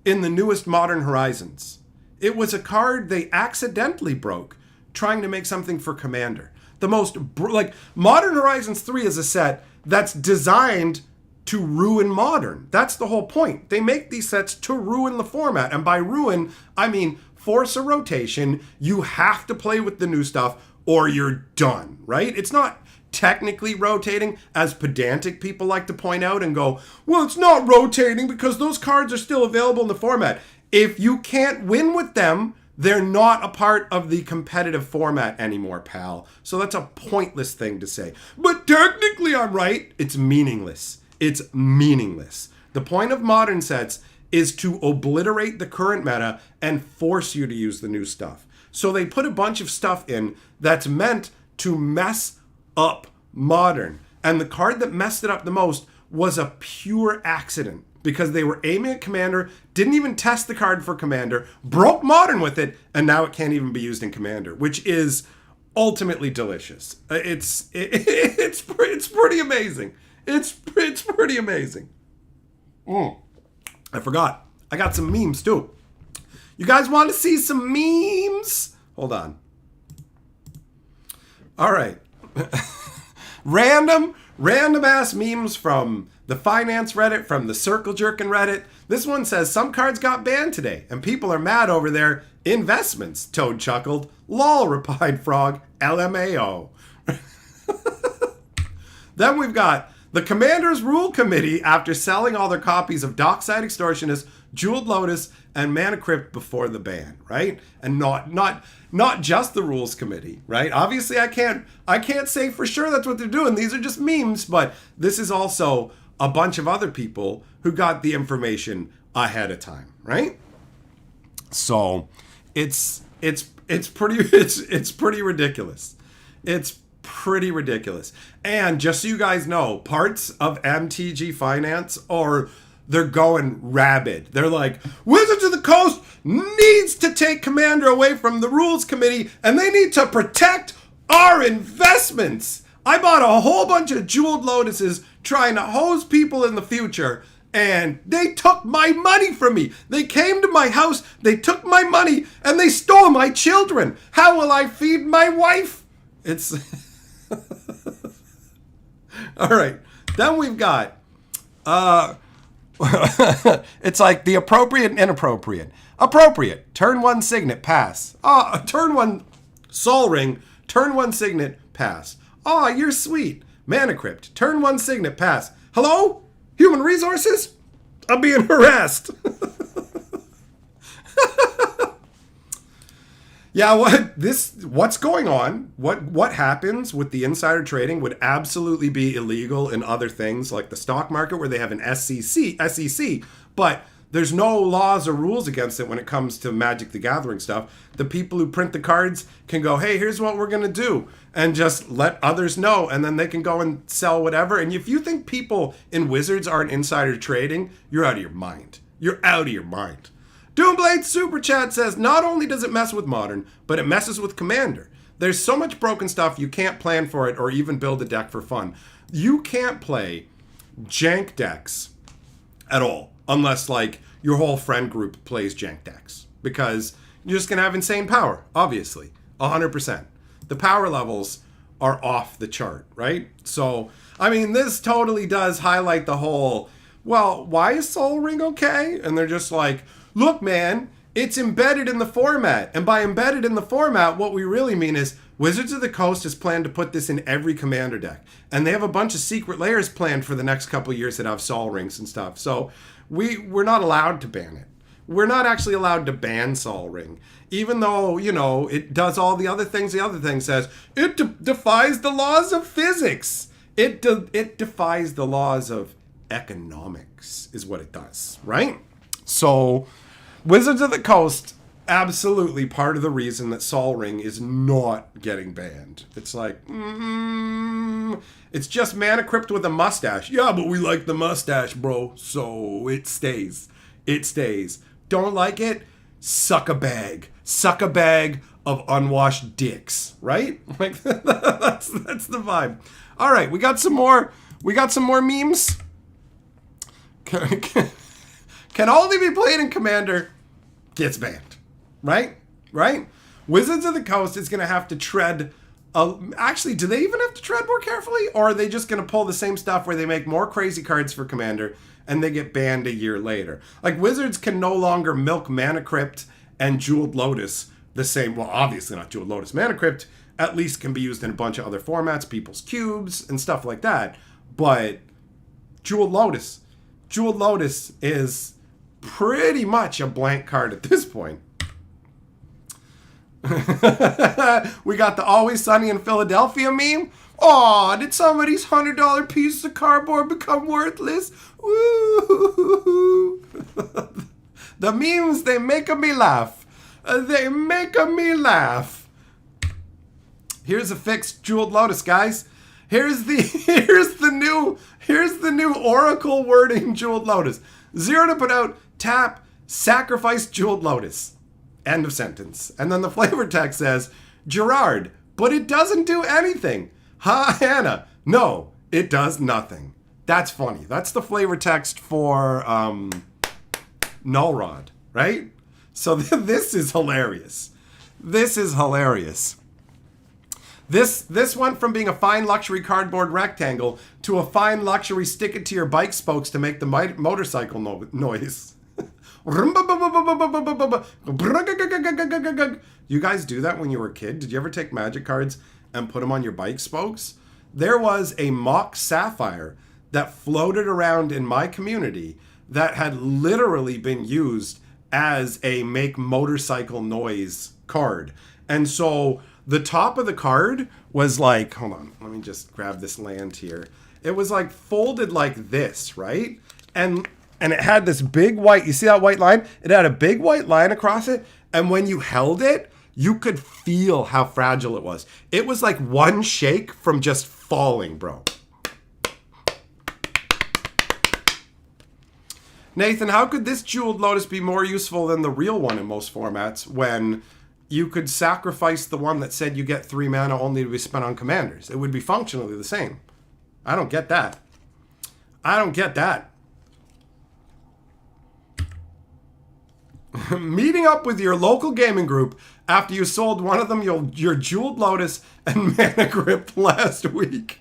in the newest Modern Horizons? It was a card they accidentally broke trying to make something for Commander. The most, like, Modern Horizons 3 is a set that's designed to ruin Modern. That's the whole point. They make these sets to ruin the format. And by ruin, I mean force a rotation. You have to play with the new stuff or you're done, right? It's not technically rotating, as pedantic people like to point out and go, well, it's not rotating because those cards are still available in the format. If you can't win with them, they're not a part of the competitive format anymore, pal. So that's a pointless thing to say. But technically I'm right. It's meaningless. It's meaningless. The point of modern sets is to obliterate the current meta and force you to use the new stuff. So they put a bunch of stuff in that's meant to mess up modern. And the card that messed it up the most was a pure accident because they were aiming at Commander, didn't even test the card for Commander, broke modern with it, and now it can't even be used in Commander, which is ultimately delicious. It's pretty amazing. It's pretty amazing. I forgot. I got some memes too. You guys want to see some memes? Hold on. All right. Random ass memes from the finance Reddit, from the circle jerking Reddit. This one says some cards got banned today and people are mad over their investments. Toad chuckled. Lol, replied Frog. LMAO. Then we've got the Commander's Rule Committee after selling all their copies of Dockside Extortionist, Jeweled Lotus, and Mana Crypt before the ban, right? And not just the Rules Committee, right? Obviously, I can't say for sure that's what they're doing. These are just memes, but this is also a bunch of other people who got the information ahead of time, right? So it's pretty ridiculous. It's pretty ridiculous. And just so you guys know, parts of MTG Finance they're going rabid. They're like, Wizards of the Coast needs to take Commander away from the Rules Committee and they need to protect our investments. I bought a whole bunch of Jeweled Lotuses trying to hose people in the future and they took my money from me. They came to my house, they took my money, and they stole my children. How will I feed my wife? It's... All right. Then we've got... it's like the appropriate and inappropriate. Appropriate. Turn 1 Signet, pass. Turn 1 Sol Ring. Turn 1 Signet, pass. You're sweet. Mana Crypt. Turn 1 Signet, pass. Hello? Human Resources? I'm being harassed. Yeah, what's going on? What happens with the insider trading would absolutely be illegal in other things like the stock market where they have an SEC, but there's no laws or rules against it when it comes to Magic the Gathering stuff. The people who print the cards can go, hey, here's what we're going to do, and just let others know, and then they can go and sell whatever. And if you think people in Wizards aren't insider trading, you're out of your mind. You're out of your mind. Doomblade Super Chat says, not only does it mess with Modern, but it messes with Commander. There's so much broken stuff you can't plan for it or even build a deck for fun. You can't play jank decks at all unless like your whole friend group plays jank decks because you're just going to have insane power, obviously, 100%. The power levels are off the chart, right? So, I mean, this totally does highlight the whole, well, why is Sol Ring okay? And they're just like, look, man, it's embedded in the format. And by embedded in the format, what we really mean is Wizards of the Coast has planned to put this in every Commander deck. And they have a bunch of secret layers planned for the next couple years that have Sol Rings and stuff. So we're not allowed to ban it. We're not actually allowed to ban Sol Ring. Even though, you know, it does all the other things the other thing says. It defies the laws of physics. It defies the laws of economics is what it does, right? So... Wizards of the Coast, absolutely part of the reason that Sol Ring is not getting banned. It's like, it's just Mana Crypt with a mustache. Yeah, but we like the mustache, bro. So it stays. It stays. Don't like it? Suck a bag. Suck a bag of unwashed dicks, right? Like that's the vibe. All right, we got some more memes. can only be played in Commander gets banned. Right? Right? Wizards of the Coast is going to have to tread... actually, do they even have to tread more carefully? Or are they just going to pull the same stuff where they make more crazy cards for Commander and they get banned a year later? Like, Wizards can no longer milk Mana Crypt and Jeweled Lotus the same... Well, obviously not Jeweled Lotus. Mana Crypt at least can be used in a bunch of other formats, People's Cubes and stuff like that. But Jeweled Lotus is pretty much a blank card at this point. We got the Always Sunny in Philadelphia meme. Aw, did somebody's $100 piece of cardboard become worthless? Woo! The memes, they make me laugh. They make me laugh. Here's a fixed Jeweled Lotus, guys. Here's the new Oracle wording Jeweled Lotus. 0 to put out, tap, sacrifice Jeweled Lotus. End of sentence. And then the flavor text says, Gerard, but it doesn't do anything. Ha, Hannah. No, it does nothing. That's funny. That's the flavor text for Null Rod, right? So this is hilarious. This is hilarious. This went from being a fine luxury cardboard rectangle to a fine luxury stick it to your bike spokes to make the motorcycle noise. You guys do that when you were a kid? Did you ever take Magic cards and put them on your bike spokes? There was a mock sapphire that floated around in my community that had literally been used as a make motorcycle noise card. And so the top of the card was like, hold on, let me just grab this land here. It was like folded like this, right? And it had this big white, you see that white line? It had a big white line across it. And when you held it, you could feel how fragile it was. It was like one shake from just falling, bro. Nathan, how could this Jeweled Lotus be more useful than the real one in most formats when you could sacrifice the one that said you get 3 mana only to be spent on commanders? It would be functionally the same. I don't get that. I don't get that. Meeting up with your local gaming group after you sold one of them your Jeweled Lotus and Mana Grip last week.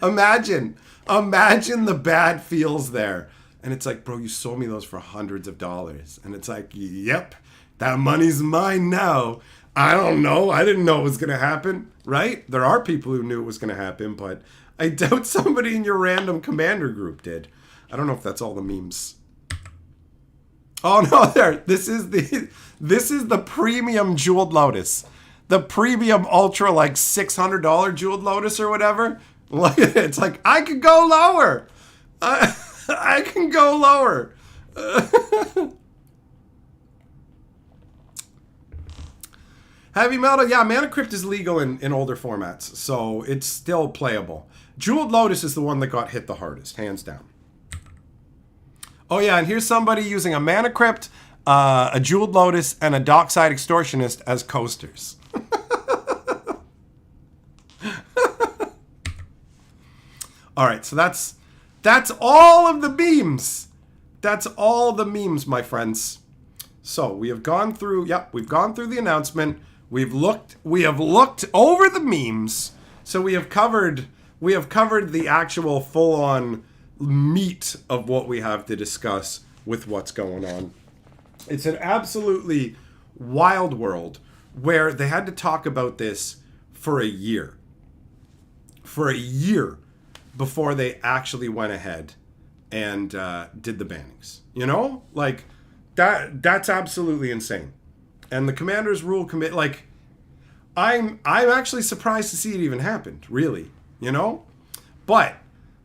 Imagine the bad feels there. And it's like, bro, you sold me those for hundreds of dollars. And it's like, yep, that money's mine now. I don't know. I didn't know it was going to happen, right? There are people who knew it was going to happen, but I doubt somebody in your random commander group did. I don't know if that's all the memes. Oh no, there. This is the premium Jeweled Lotus. The premium ultra like $600 Jeweled Lotus or whatever. It's like, I could go lower. I can go lower. Heavy Metal, yeah, Mana Crypt is legal in older formats, so it's still playable. Jeweled Lotus is the one that got hit the hardest, hands down. Oh yeah, and here's somebody using a Mana Crypt, a Jeweled Lotus, and a Dockside Extortionist as coasters. All right, so that's all of the memes. That's all the memes, my friends. So we have gone through. Yep, we've gone through the announcement. We have looked over the memes. So we have covered the actual full-on meat of what we have to discuss with what's going on. It's an absolutely wild world where they had to talk about this for a year. For a year before they actually went ahead and did the bannings. You know? Like, that's absolutely insane. And the Commanders Rule Commit, like, I'm actually surprised to see it even happened, really. You know? But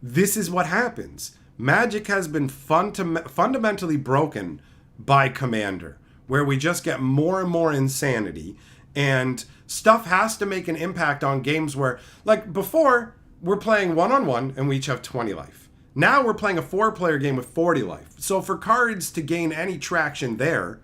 this is what happens. Magic has been fundamentally broken by Commander, where we just get more and more insanity, and stuff has to make an impact on games where, like, before, we're playing one-on-one and we each have 20 life. Now we're playing a 4-player game with 40 life. So for cards to gain any traction there,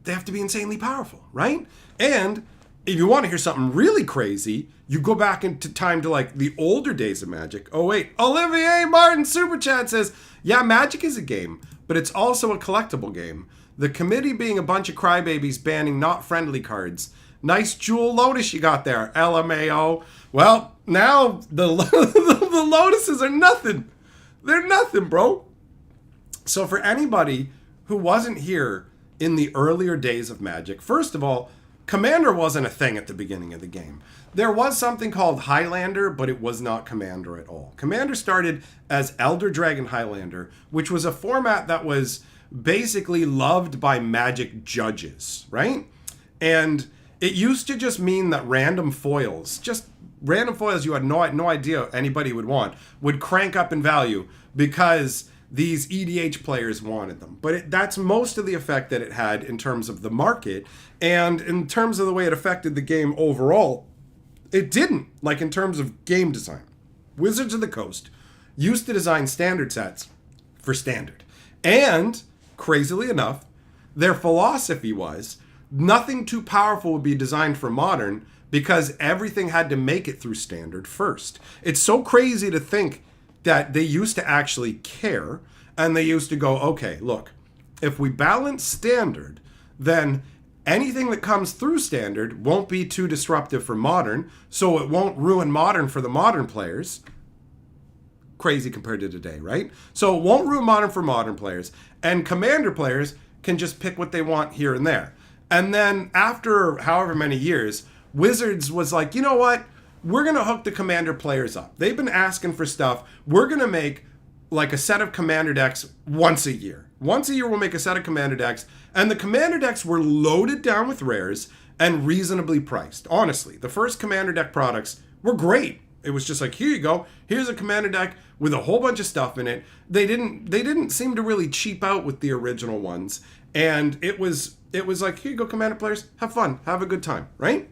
they have to be insanely powerful, right? And If you want to hear something really crazy, you go back into time to like the older days of Magic. Oh wait, Olivier Martin Super Chat says, yeah, Magic is a game, but it's also a collectible game. The committee being a bunch of crybabies banning not friendly cards. Nice jewel Lotus you got there, LMAO. Well, now the Lotuses are nothing. They're nothing, bro. So for anybody who wasn't here in the earlier days of Magic, first of all, Commander wasn't a thing at the beginning of the game. There was something called Highlander, but it was not Commander at all. Commander started as Elder Dragon Highlander, which was a format that was basically loved by Magic judges, right? And it used to just mean that random foils you had no idea anybody would want, would crank up in value because these EDH players wanted them. But that's most of the effect that it had in terms of the market, and in terms of the way it affected the game overall, it didn't, like in terms of game design. Wizards of the Coast used to design standard sets for standard. And, crazily enough, their philosophy was nothing too powerful would be designed for modern because everything had to make it through standard first. It's so crazy to think that they used to actually care, and they used to go, okay, look, if we balance standard, then anything that comes through standard won't be too disruptive for modern, so it won't ruin modern for the modern players. Crazy compared to today, right? So it won't ruin modern for modern players, and commander players can just pick what they want here and there. And then after however many years, Wizards was like, you know what? We're going to hook the commander players up. They've been asking for stuff. We're going to make like a set of commander decks once a year. Once a year, we'll make a set of commander decks. And the commander decks were loaded down with rares and reasonably priced. Honestly, the first commander deck products were great. It was just like, here you go. Here's a commander deck with a whole bunch of stuff in it. They didn't seem to really cheap out with the original ones. And it was like, here you go, commander players. Have fun. Have a good time, right?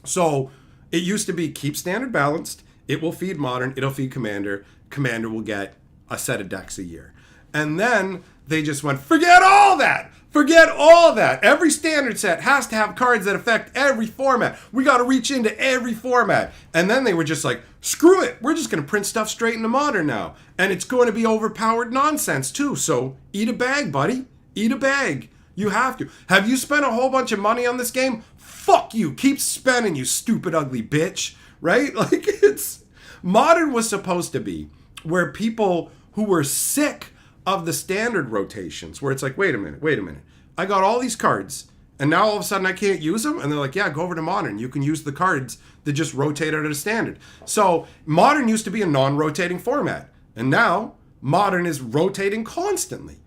So it used to be keep standard balanced. It will feed modern. It'll feed commander. Commander will get a set of decks a year. And then they just went, forget all that. Forget all that. Every standard set has to have cards that affect every format. We got to reach into every format. And then they were just like, screw it. We're just going to print stuff straight into modern now. And it's going to be overpowered nonsense too. So eat a bag, buddy. Eat a bag. You have to. Have you spent a whole bunch of money on this game? Fuck you. Keep spending, you stupid, ugly bitch. Right? Like, it's... Modern was supposed to be where people who were sick of the standard rotations, where it's like, wait a minute. I got all these cards, and now all of a sudden I can't use them? And they're like, yeah, go over to Modern. You can use the cards that just rotate out of standard. So Modern used to be a non-rotating format, and now Modern is rotating constantly,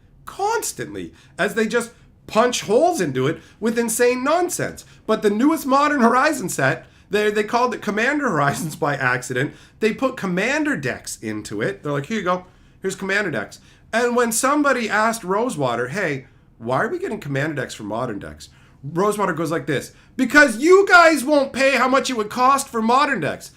as they just punch holes into it with insane nonsense. But the newest Modern Horizon set, they called it Commander Horizons by accident. They put Commander decks into it. They're like, here you go. Here's Commander decks. And when somebody asked Rosewater, hey, why are we getting Commander decks for Modern decks? Rosewater goes like this, because you guys won't pay how much it would cost for Modern decks.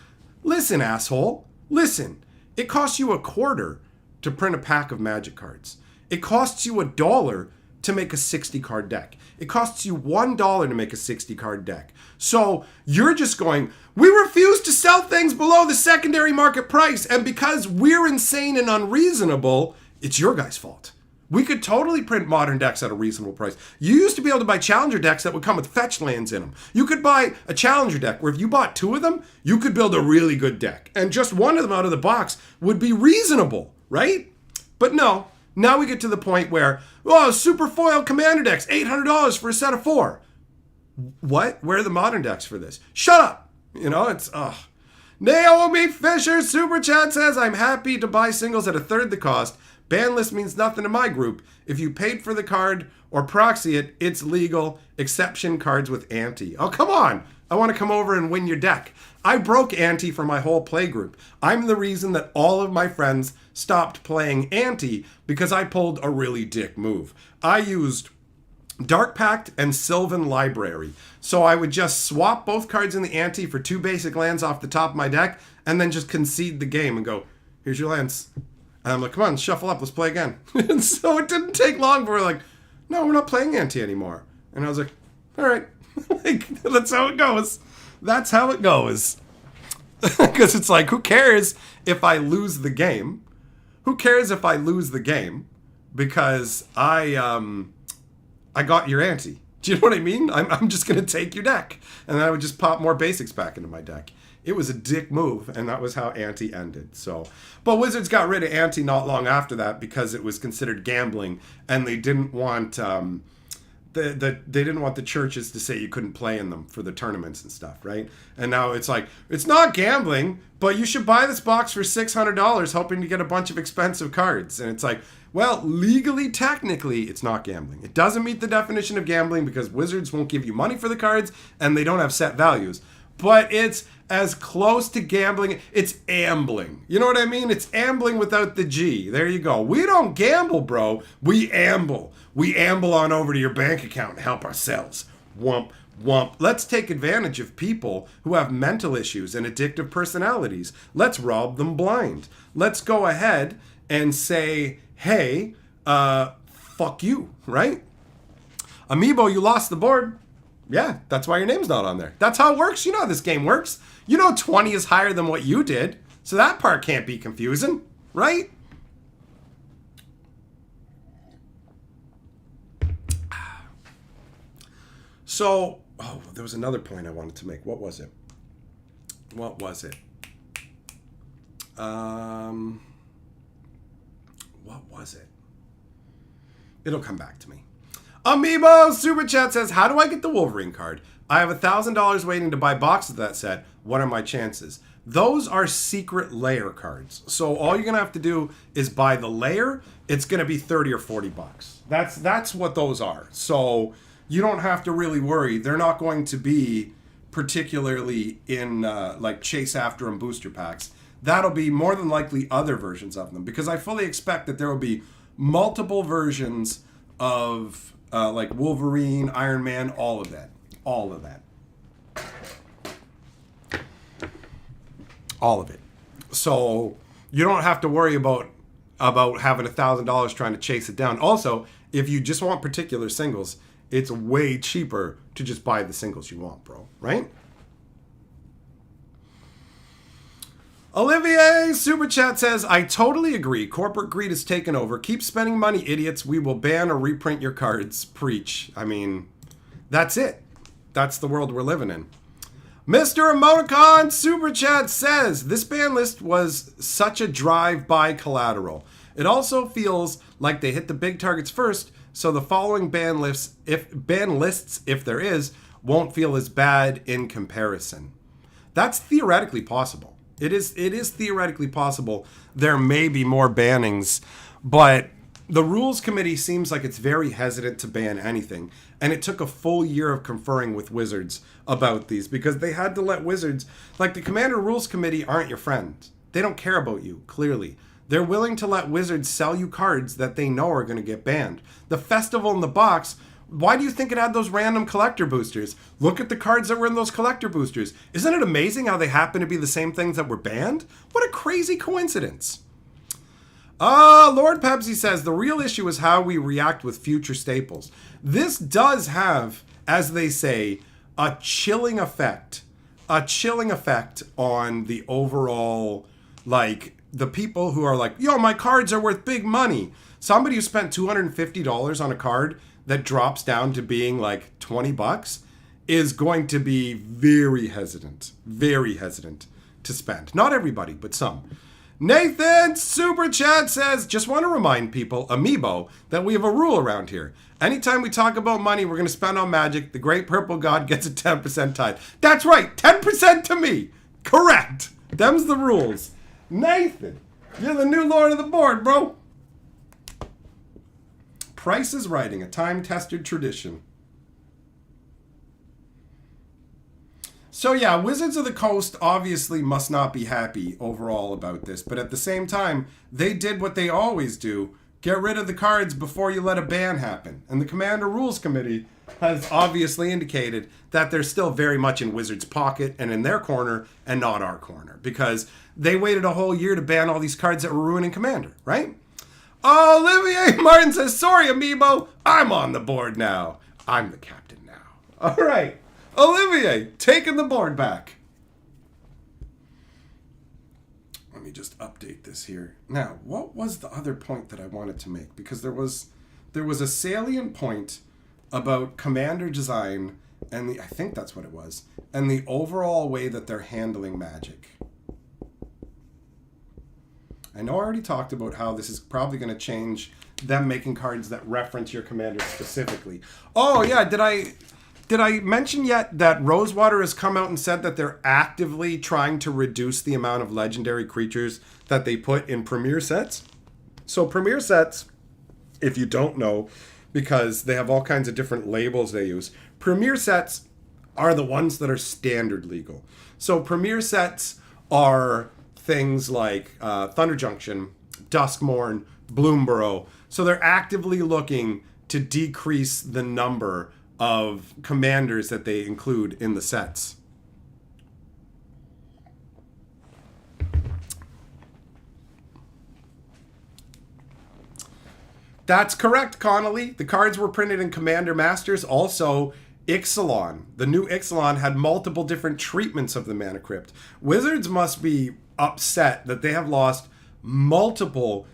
Listen, asshole. Listen. It costs you $0.25 to print a pack of Magic cards. It costs you $1 to make a 60-card deck. It costs you $1 to make a 60-card deck. So you're just going, we refuse to sell things below the secondary market price, and because we're insane and unreasonable, it's your guys' fault. We could totally print Modern decks at a reasonable price. You used to be able to buy Challenger decks that would come with fetch lands in them. You could buy a Challenger deck where if you bought 2 of them, you could build a really good deck. And just 1 of them out of the box would be reasonable, right? But no. Now we get to the point where, oh, Super Foil Commander decks, $800 for a set of 4. What? Where are the Modern decks for this? Shut up! You know, it's, ugh. Naomi Fisher Super Chat says, I'm happy to buy singles at 1/3 the cost. Ban list means nothing to my group. If you paid for the card or proxy it, it's legal. Exception cards with ante. Oh, come on! I want to come over and win your deck. I broke ante for my whole play group. I'm the reason that all of my friends stopped playing ante because I pulled a really dick move. I used Dark Pact and Sylvan Library. So I would just swap both cards in the ante for 2 basic lands off the top of my deck and then just concede the game and go, here's your lands. And I'm like, come on, shuffle up, let's play again. And so it didn't take long for like, no, we're not playing ante anymore. And I was like, all right. Like, that's how it goes. That's how it goes. Because it's like, who cares if I lose the game? Who cares if I lose the game? Because I got your ante. Do you know what I mean? I'm just going to take your deck. And then I would just pop more basics back into my deck. It was a dick move, and that was how ante ended. So, but Wizards got rid of ante not long after that because it was considered gambling, and they didn't want they didn't want the churches to say you couldn't play in them for the tournaments and stuff, right? And now it's like, it's not gambling, but you should buy this box for $600 hoping to get a bunch of expensive cards. And it's like, well, legally, technically, it's not gambling. It doesn't meet the definition of gambling because Wizards won't give you money for the cards and they don't have set values. But it's as close to gambling. It's ambling. You know what I mean? It's ambling without the G. There you go. We don't gamble, bro. We amble. We amble on over to your bank account and help ourselves. Wump, wump. Let's take advantage of people who have mental issues and addictive personalities. Let's rob them blind. Let's go ahead and say, hey, fuck you, right? Amiibo, you lost the board. Yeah, that's why your name's not on there. That's how it works. You know how this game works. You know 20 is higher than what you did. So that part can't be confusing, right? So, oh, there was another point I wanted to make. What was it? What was it? What was it? It'll come back to me. Amiibo Super Chat says, how do I get the Wolverine card? I have $1,000 waiting to buy boxes of that set. What are my chances? Those are secret layer cards. So all you're going to have to do is buy the layer. It's going to be 30 or 40 bucks. That's what those are. So you don't have to really worry. They're not going to be particularly in like chase after them booster packs. That'll be more than likely other versions of them because I fully expect that there will be multiple versions of like Wolverine, Iron Man, all of that. All of that. All of it. So you don't have to worry about having $1,000 trying to chase it down. Also, if you just want particular singles, it's way cheaper to just buy the singles you want, bro. Right? Olivier Super Chat says, I totally agree. Corporate greed has taken over. Keep spending money, idiots. We will ban or reprint your cards. Preach. I mean, that's it. That's the world we're living in. Mr. Emoticon Super Chat says, this ban list was such a drive-by collateral. It also feels like they hit the big targets first, so the following ban lists, if there is, won't feel as bad in comparison. That's theoretically possible. It is theoretically possible there may be more bannings, but the rules committee seems like it's very hesitant to ban anything. And it took a full year of conferring with Wizards about these because they had to let Wizards, like the Commander Rules Committee aren't your friend. They don't care about you, clearly. They're willing to let Wizards sell you cards that they know are going to get banned. The Festival in the Box, why do you think it had those random collector boosters? Look at the cards that were in those collector boosters. Isn't it amazing how they happen to be the same things that were banned? What a crazy coincidence. Lord Pepsi says, the real issue is how we react with future staples. This does have, as they say, a chilling effect. A chilling effect on the overall, like, the people who are like, yo, my cards are worth big money. Somebody who spent $250 on a card that drops down to being like 20 bucks is going to be very hesitant to spend. Not everybody, but some. Nathan Super Chat says, just want to remind people, Amiibo, that we have a rule around here. Anytime we talk about money we're going to spend on Magic, the Great Purple God gets a 10% tithe. That's right, 10% to me. Correct. Them's the rules. Nathan, you're the new lord of the board, bro. Price is Writing, a time-tested tradition. So yeah, Wizards of the Coast obviously must not be happy overall about this, but at the same time, they did what they always do, get rid of the cards before you let a ban happen. And the Commander Rules Committee has obviously indicated that they're still very much in Wizards' pocket and in their corner and not our corner, because they waited a whole year to ban all these cards that were ruining Commander, right? Olivier Martin says, sorry, Amiibo, I'm on the board now. I'm the captain now. All right. Olivier, taking the board back. Let me just update this here. Now, what was the other point that I wanted to make? Because there was a salient point about Commander design, and I think that's what it was, and the overall way that they're handling Magic. I know I already talked about how this is probably going to change them making cards that reference your commander specifically. Oh yeah, did I mention yet that Rosewater has come out and said that they're actively trying to reduce the amount of legendary creatures that they put in Premier sets? So Premier sets, if you don't know, because they have all kinds of different labels they use, Premier sets are the ones that are standard legal. So Premier sets are things like Thunder Junction, Duskmourn, Bloomborough. So they're actively looking to decrease the number of commanders that they include in the sets. That's correct, Connolly. The cards were printed in Commander Masters. Also, Ixalan. The new Ixalan had multiple different treatments of the Mana Crypt. Wizards must be upset that they have lost multiple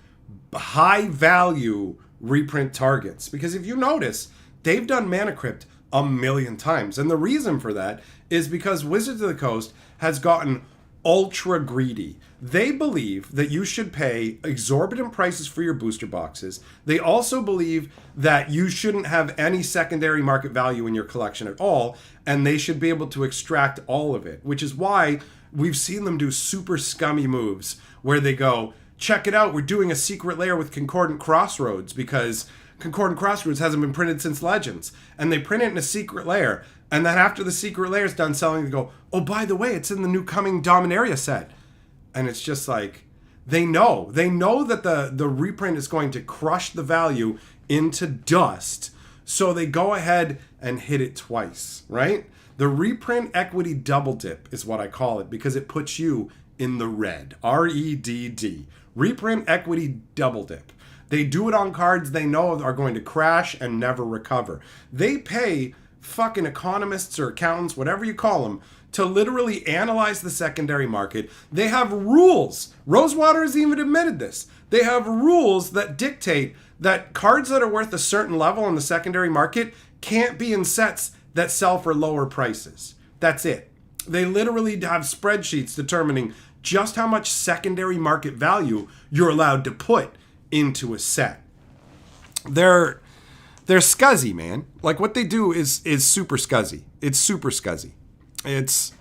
high-value reprint targets. Because if you notice, they've done Mana Crypt a million times. And the reason for that is because Wizards of the Coast has gotten ultra greedy. They believe that you should pay exorbitant prices for your booster boxes. They also believe that you shouldn't have any secondary market value in your collection at all, and they should be able to extract all of it, which is why we've seen them do super scummy moves where they go, check it out, we're doing a secret layer with Concordant Crossroads because Concordant Crossroads hasn't been printed since Legends. And they print it in a secret layer. And then after the secret layer is done selling, they go, oh, by the way, it's in the new coming Dominaria set. And it's just like, they know that the reprint is going to crush the value into dust. So they go ahead and hit it twice, right? The reprint equity double dip is what I call it because it puts you in the red. REDD. Reprint equity double dip. They do it on cards they know are going to crash and never recover. They pay fucking economists or accountants, whatever you call them, to literally analyze the secondary market. They have rules. Rosewater has even admitted this. They have rules that dictate that cards that are worth a certain level in the secondary market can't be in sets that sell for lower prices. That's it. They literally have spreadsheets determining just how much secondary market value you're allowed to put into a set. They're scuzzy, man. Like what they do is super scuzzy. It's super scuzzy. It's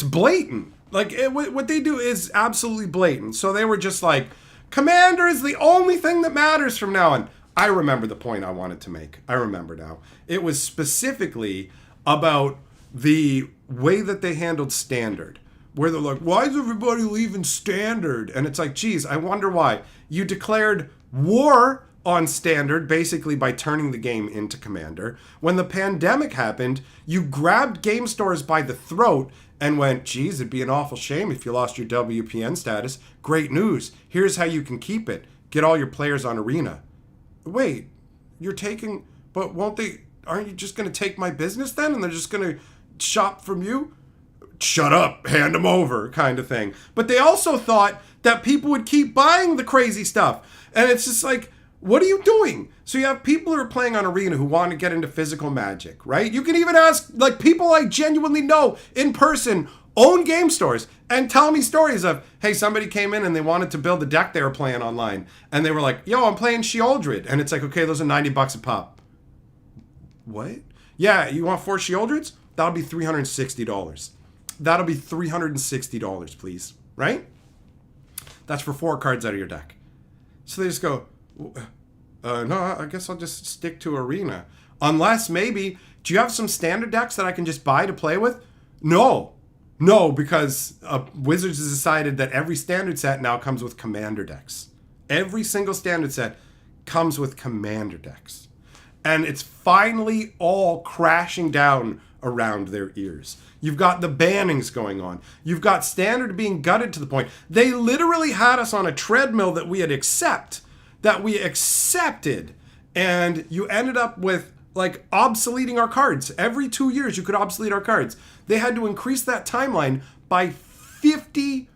blatant. Like what they do is absolutely blatant. So they were just like, Commander is the only thing that matters from now on. I remember the point I wanted to make. I remember now. It was specifically about the way that they handled Standard. Where they're like, why is everybody leaving Standard? And it's like, geez, I wonder why. You declared war on Standard basically by turning the game into Commander. When the pandemic happened, you grabbed game stores by the throat and went, geez, it'd be an awful shame if you lost your WPN status. Great news. Here's how you can keep it. Get all your players on Arena. Wait, you're taking, but aren't you just going to take my business then? And they're just going to shop from you? Shut up, hand them over kind of thing. But they also thought that people would keep buying the crazy stuff. And it's just like, what are you doing? So you have people who are playing on Arena who want to get into physical Magic, right? You can even ask, like, people I genuinely know in person own game stores and tell me stories of, hey, somebody came in and they wanted to build the deck they were playing online. And they were like, yo, I'm playing Sheoldred. And it's like, okay, those are $90 a pop. What? Yeah, you want 4 Sheoldreds? That'll be $360. That'll be $360, please. Right? That's for 4 cards out of your deck. So they just go, no, I guess I'll just stick to Arena. Unless maybe, do you have some standard decks that I can just buy to play with? No, because Wizards has decided that every standard set now comes with Commander decks. Every single standard set comes with Commander decks. And it's finally all crashing down around their ears. You've got the bannings going on. You've got Standard being gutted to the point. They literally had us on a treadmill that we accepted. And you ended up with like obsoleting our cards. Every 2 years you could obsolete our cards. They had to increase that timeline by 50%.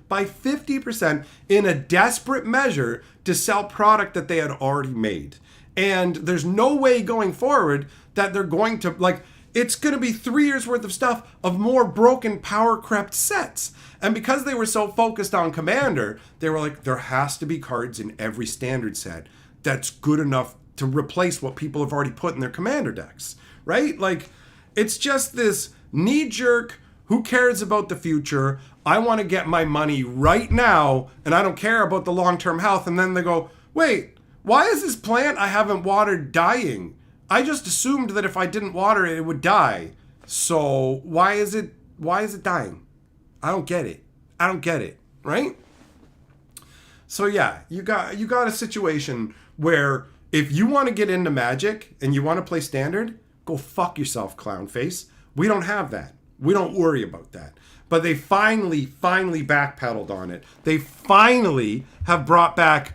By 50% in a desperate measure to sell product that they had already made. And there's no way going forward that they're going to, like, it's going to be 3 years worth of stuff of more broken power crept sets. And because they were so focused on Commander, they were like, there has to be cards in every standard set that's good enough to replace what people have already put in their Commander decks, right? Like, it's just this knee-jerk, who cares about the future? I want to get my money right now, and I don't care about the long-term health. And then they go, wait, why is this plant I haven't watered dying? I just assumed that if I didn't water it, it would die. So why is it dying? I don't get it, right? So yeah, you got a situation where if you want to get into Magic and you want to play Standard, go fuck yourself, clown face. We don't have that. We don't worry about that. But they finally backpedaled on it. They finally have brought back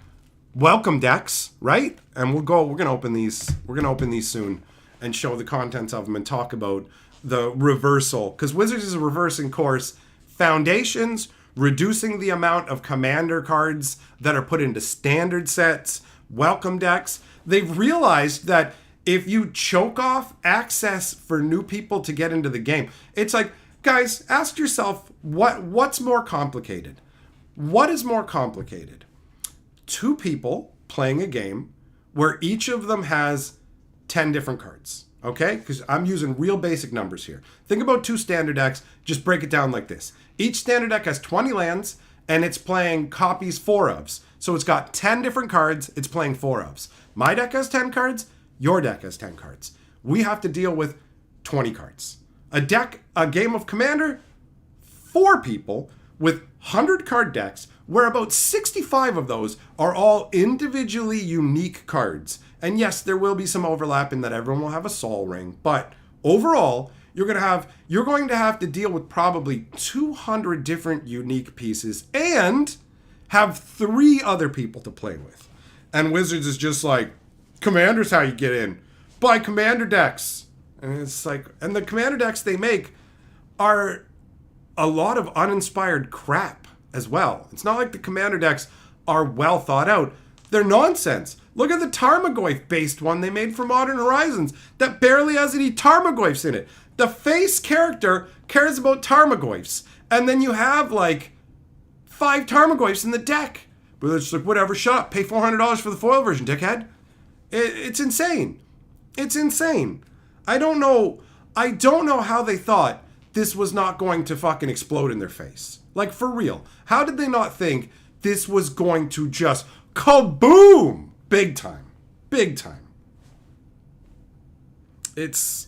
welcome decks, right? And we're going to open these. We're going to open these soon and show the contents of them and talk about the reversal. Because Wizards is reversing course. Foundations, reducing the amount of Commander cards that are put into standard sets, welcome decks. They've realized that if you choke off access for new people to get into the game, it's like, guys, ask yourself, what's more complicated? What is more complicated? 2 people playing a game where each of them has 10 different cards, okay? Because I'm using real basic numbers here. Think about 2 standard decks, just break it down like this. Each standard deck has 20 lands, and it's playing copies 4-ofs. So it's got 10 different cards, it's playing 4-ofs. My deck has 10 cards, your deck has 10 cards. We have to deal with 20 cards. A game of Commander, 4 people with 100 card decks, where about 65 of those are all individually unique cards. And yes, there will be some overlap in that everyone will have a Sol Ring, but overall, you're going to have to deal with probably 200 different unique pieces and have 3 other people to play with. And Wizards is just like, Commander's how you get in. Buy Commander decks. And it's like, and the Commander decks they make are a lot of uninspired crap as well. It's not like the Commander decks are well thought out. They're nonsense. Look at the Tarmogoyf based one they made for Modern Horizons that barely has any Tarmogoyfs in it. The face character cares about Tarmogoyfs. And then you have like 5 Tarmogoyfs in the deck. But it's like, whatever, shut up. Pay $400 for the foil version, dickhead. It's insane. It's insane. I don't know how they thought this was not going to fucking explode in their face. Like, for real. How did they not think this was going to just kaboom? Big time. Big time. It's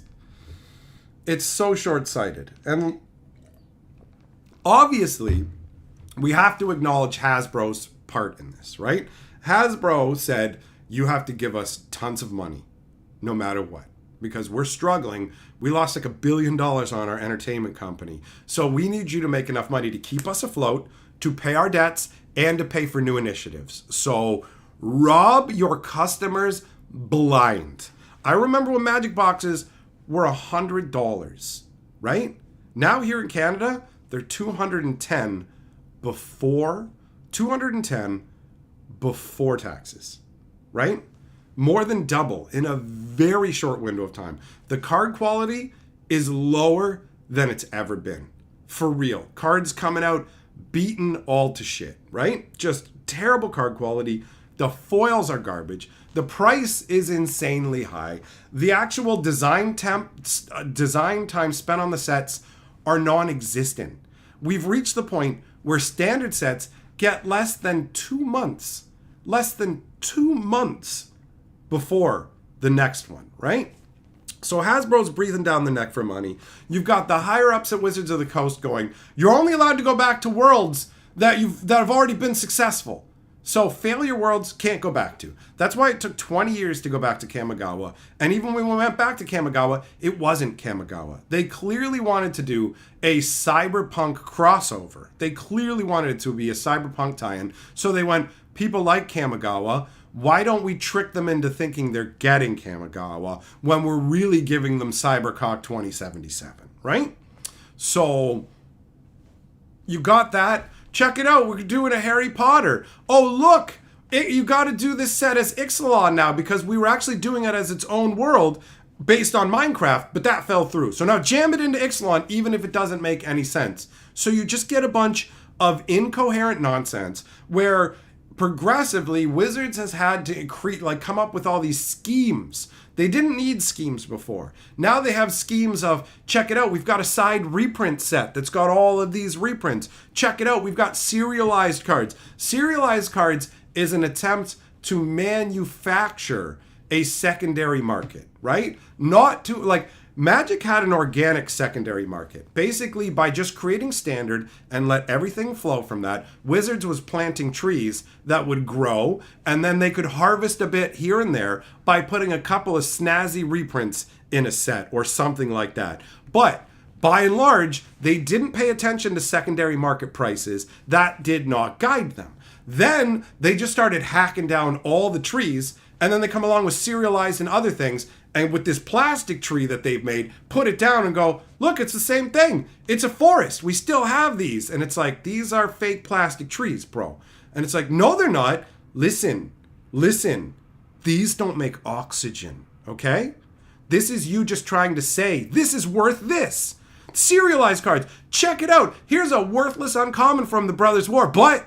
so short-sighted. And obviously, we have to acknowledge Hasbro's part in this, right? Hasbro said, you have to give us tons of money, no matter what. Because we're struggling. We lost like $1 billion on our entertainment company. So we need you to make enough money to keep us afloat, to pay our debts, and to pay for new initiatives. So rob your customers blind. I remember when Magic boxes were $100, right? Now here in Canada, they're $210 before taxes, right? More than double in a very short window of time. The card quality is lower than it's ever been. For real. Cards coming out beaten all to shit, right? Just terrible card quality. The foils are garbage. The price is insanely high. The actual design time spent on the sets are non-existent. We've reached the point where standard sets get less than 2 months. Less than 2 months before the next one, right? So Hasbro's breathing down the neck for money. You've got the higher ups at Wizards of the Coast going, you're only allowed to go back to worlds that have already been successful. So failure worlds can't go back to. That's why it took 20 years to go back to Kamigawa. And even when we went back to Kamigawa, it wasn't Kamigawa. They clearly wanted to do a cyberpunk crossover. They clearly wanted it to be a cyberpunk tie-in. So they went, people like Kamigawa. why don't we trick them into thinking they're getting Kamigawa when we're really giving them Cybercock 2077, right? So you got that. Check it out. We're doing a Harry Potter. Oh, look, you got to do this set as Ixalan now because we were actually doing it as its own world based on Minecraft, but that fell through. So now jam it into Ixalan, even if it doesn't make any sense. So you just get a bunch of incoherent nonsense where progressively Wizards has had to come up with all these schemes. They didn't need schemes before. Now they have schemes of, check it out, we've got a side reprint set that's got all of these reprints. Check it out, we've got serialized cards. Serialized cards is an attempt to manufacture a secondary market, right? Not to, like, Magic had an organic secondary market. Basically, by just creating standard and let everything flow from that, Wizards was planting trees that would grow, and then they could harvest a bit here and there by putting a couple of snazzy reprints in a set or something like that. But by and large, they didn't pay attention to secondary market prices. That did not guide them. Then they just started hacking down all the trees, and then they come along with serialized and other things, and with this plastic tree that they've made, put it down and go, look, it's the same thing. It's a forest. We still have these. And it's like, these are fake plastic trees, bro. And it's like, no, they're not. Listen. These don't make oxygen, okay? This is you just trying to say, this is worth this. Serialized cards. Check it out. Here's a worthless uncommon from the Brothers' War. But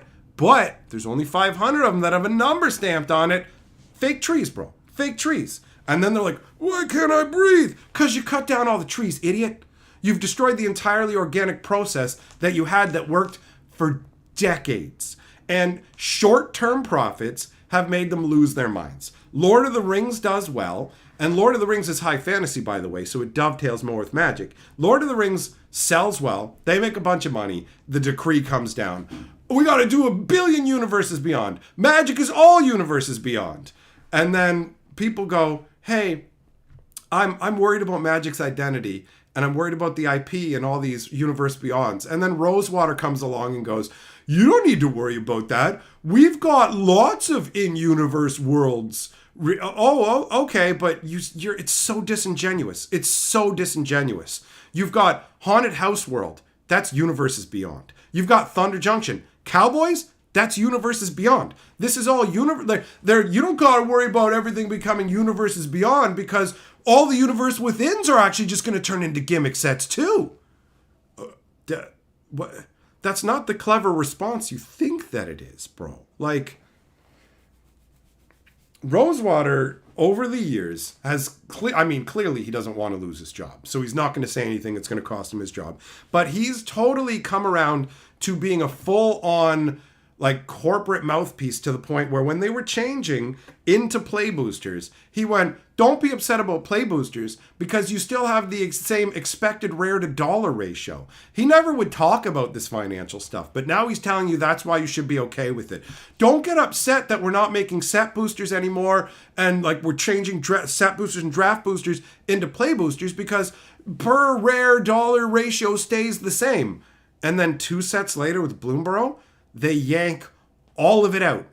there's only 500 of them that have a number stamped on it. Fake trees, bro. Fake trees. And then they're like, why can't I breathe? Because you cut down all the trees, idiot. You've destroyed the entirely organic process that you had that worked for decades. And short-term profits have made them lose their minds. Lord of the Rings does well. And Lord of the Rings is high fantasy, by the way, so it dovetails more with Magic. Lord of the Rings sells well. They make a bunch of money. The decree comes down. We got to do 1 billion universes beyond. Magic is all universes beyond. And then people go, hey, I'm worried about Magic's identity, and I'm worried about the IP and all these universe beyonds. And then Rosewater comes along and goes, you don't need to worry about that. We've got lots of in-universe worlds. Okay, but it's so disingenuous. It's so disingenuous. You've got Haunted House World. That's universes beyond. You've got Thunder Junction. Cowboys? That's universes beyond. This is all you don't gotta worry about everything becoming universes beyond because all the universe withins are actually just going to turn into gimmick sets too. That's not the clever response you think that it is, bro. Like, Rosewater over the years has clearly he doesn't want to lose his job, so he's not going to say anything that's going to cost him his job. But he's totally come around to being a full-on like corporate mouthpiece to the point where when they were changing into play boosters, he went, don't be upset about play boosters because you still have the same expected rare to dollar ratio. He never would talk about this financial stuff, but now he's telling you that's why you should be okay with it. Don't get upset that we're not making set boosters anymore and like we're changing set boosters and draft boosters into play boosters because per rare dollar ratio stays the same. And then 2 sets later with Bloomborough, they yank all of it out.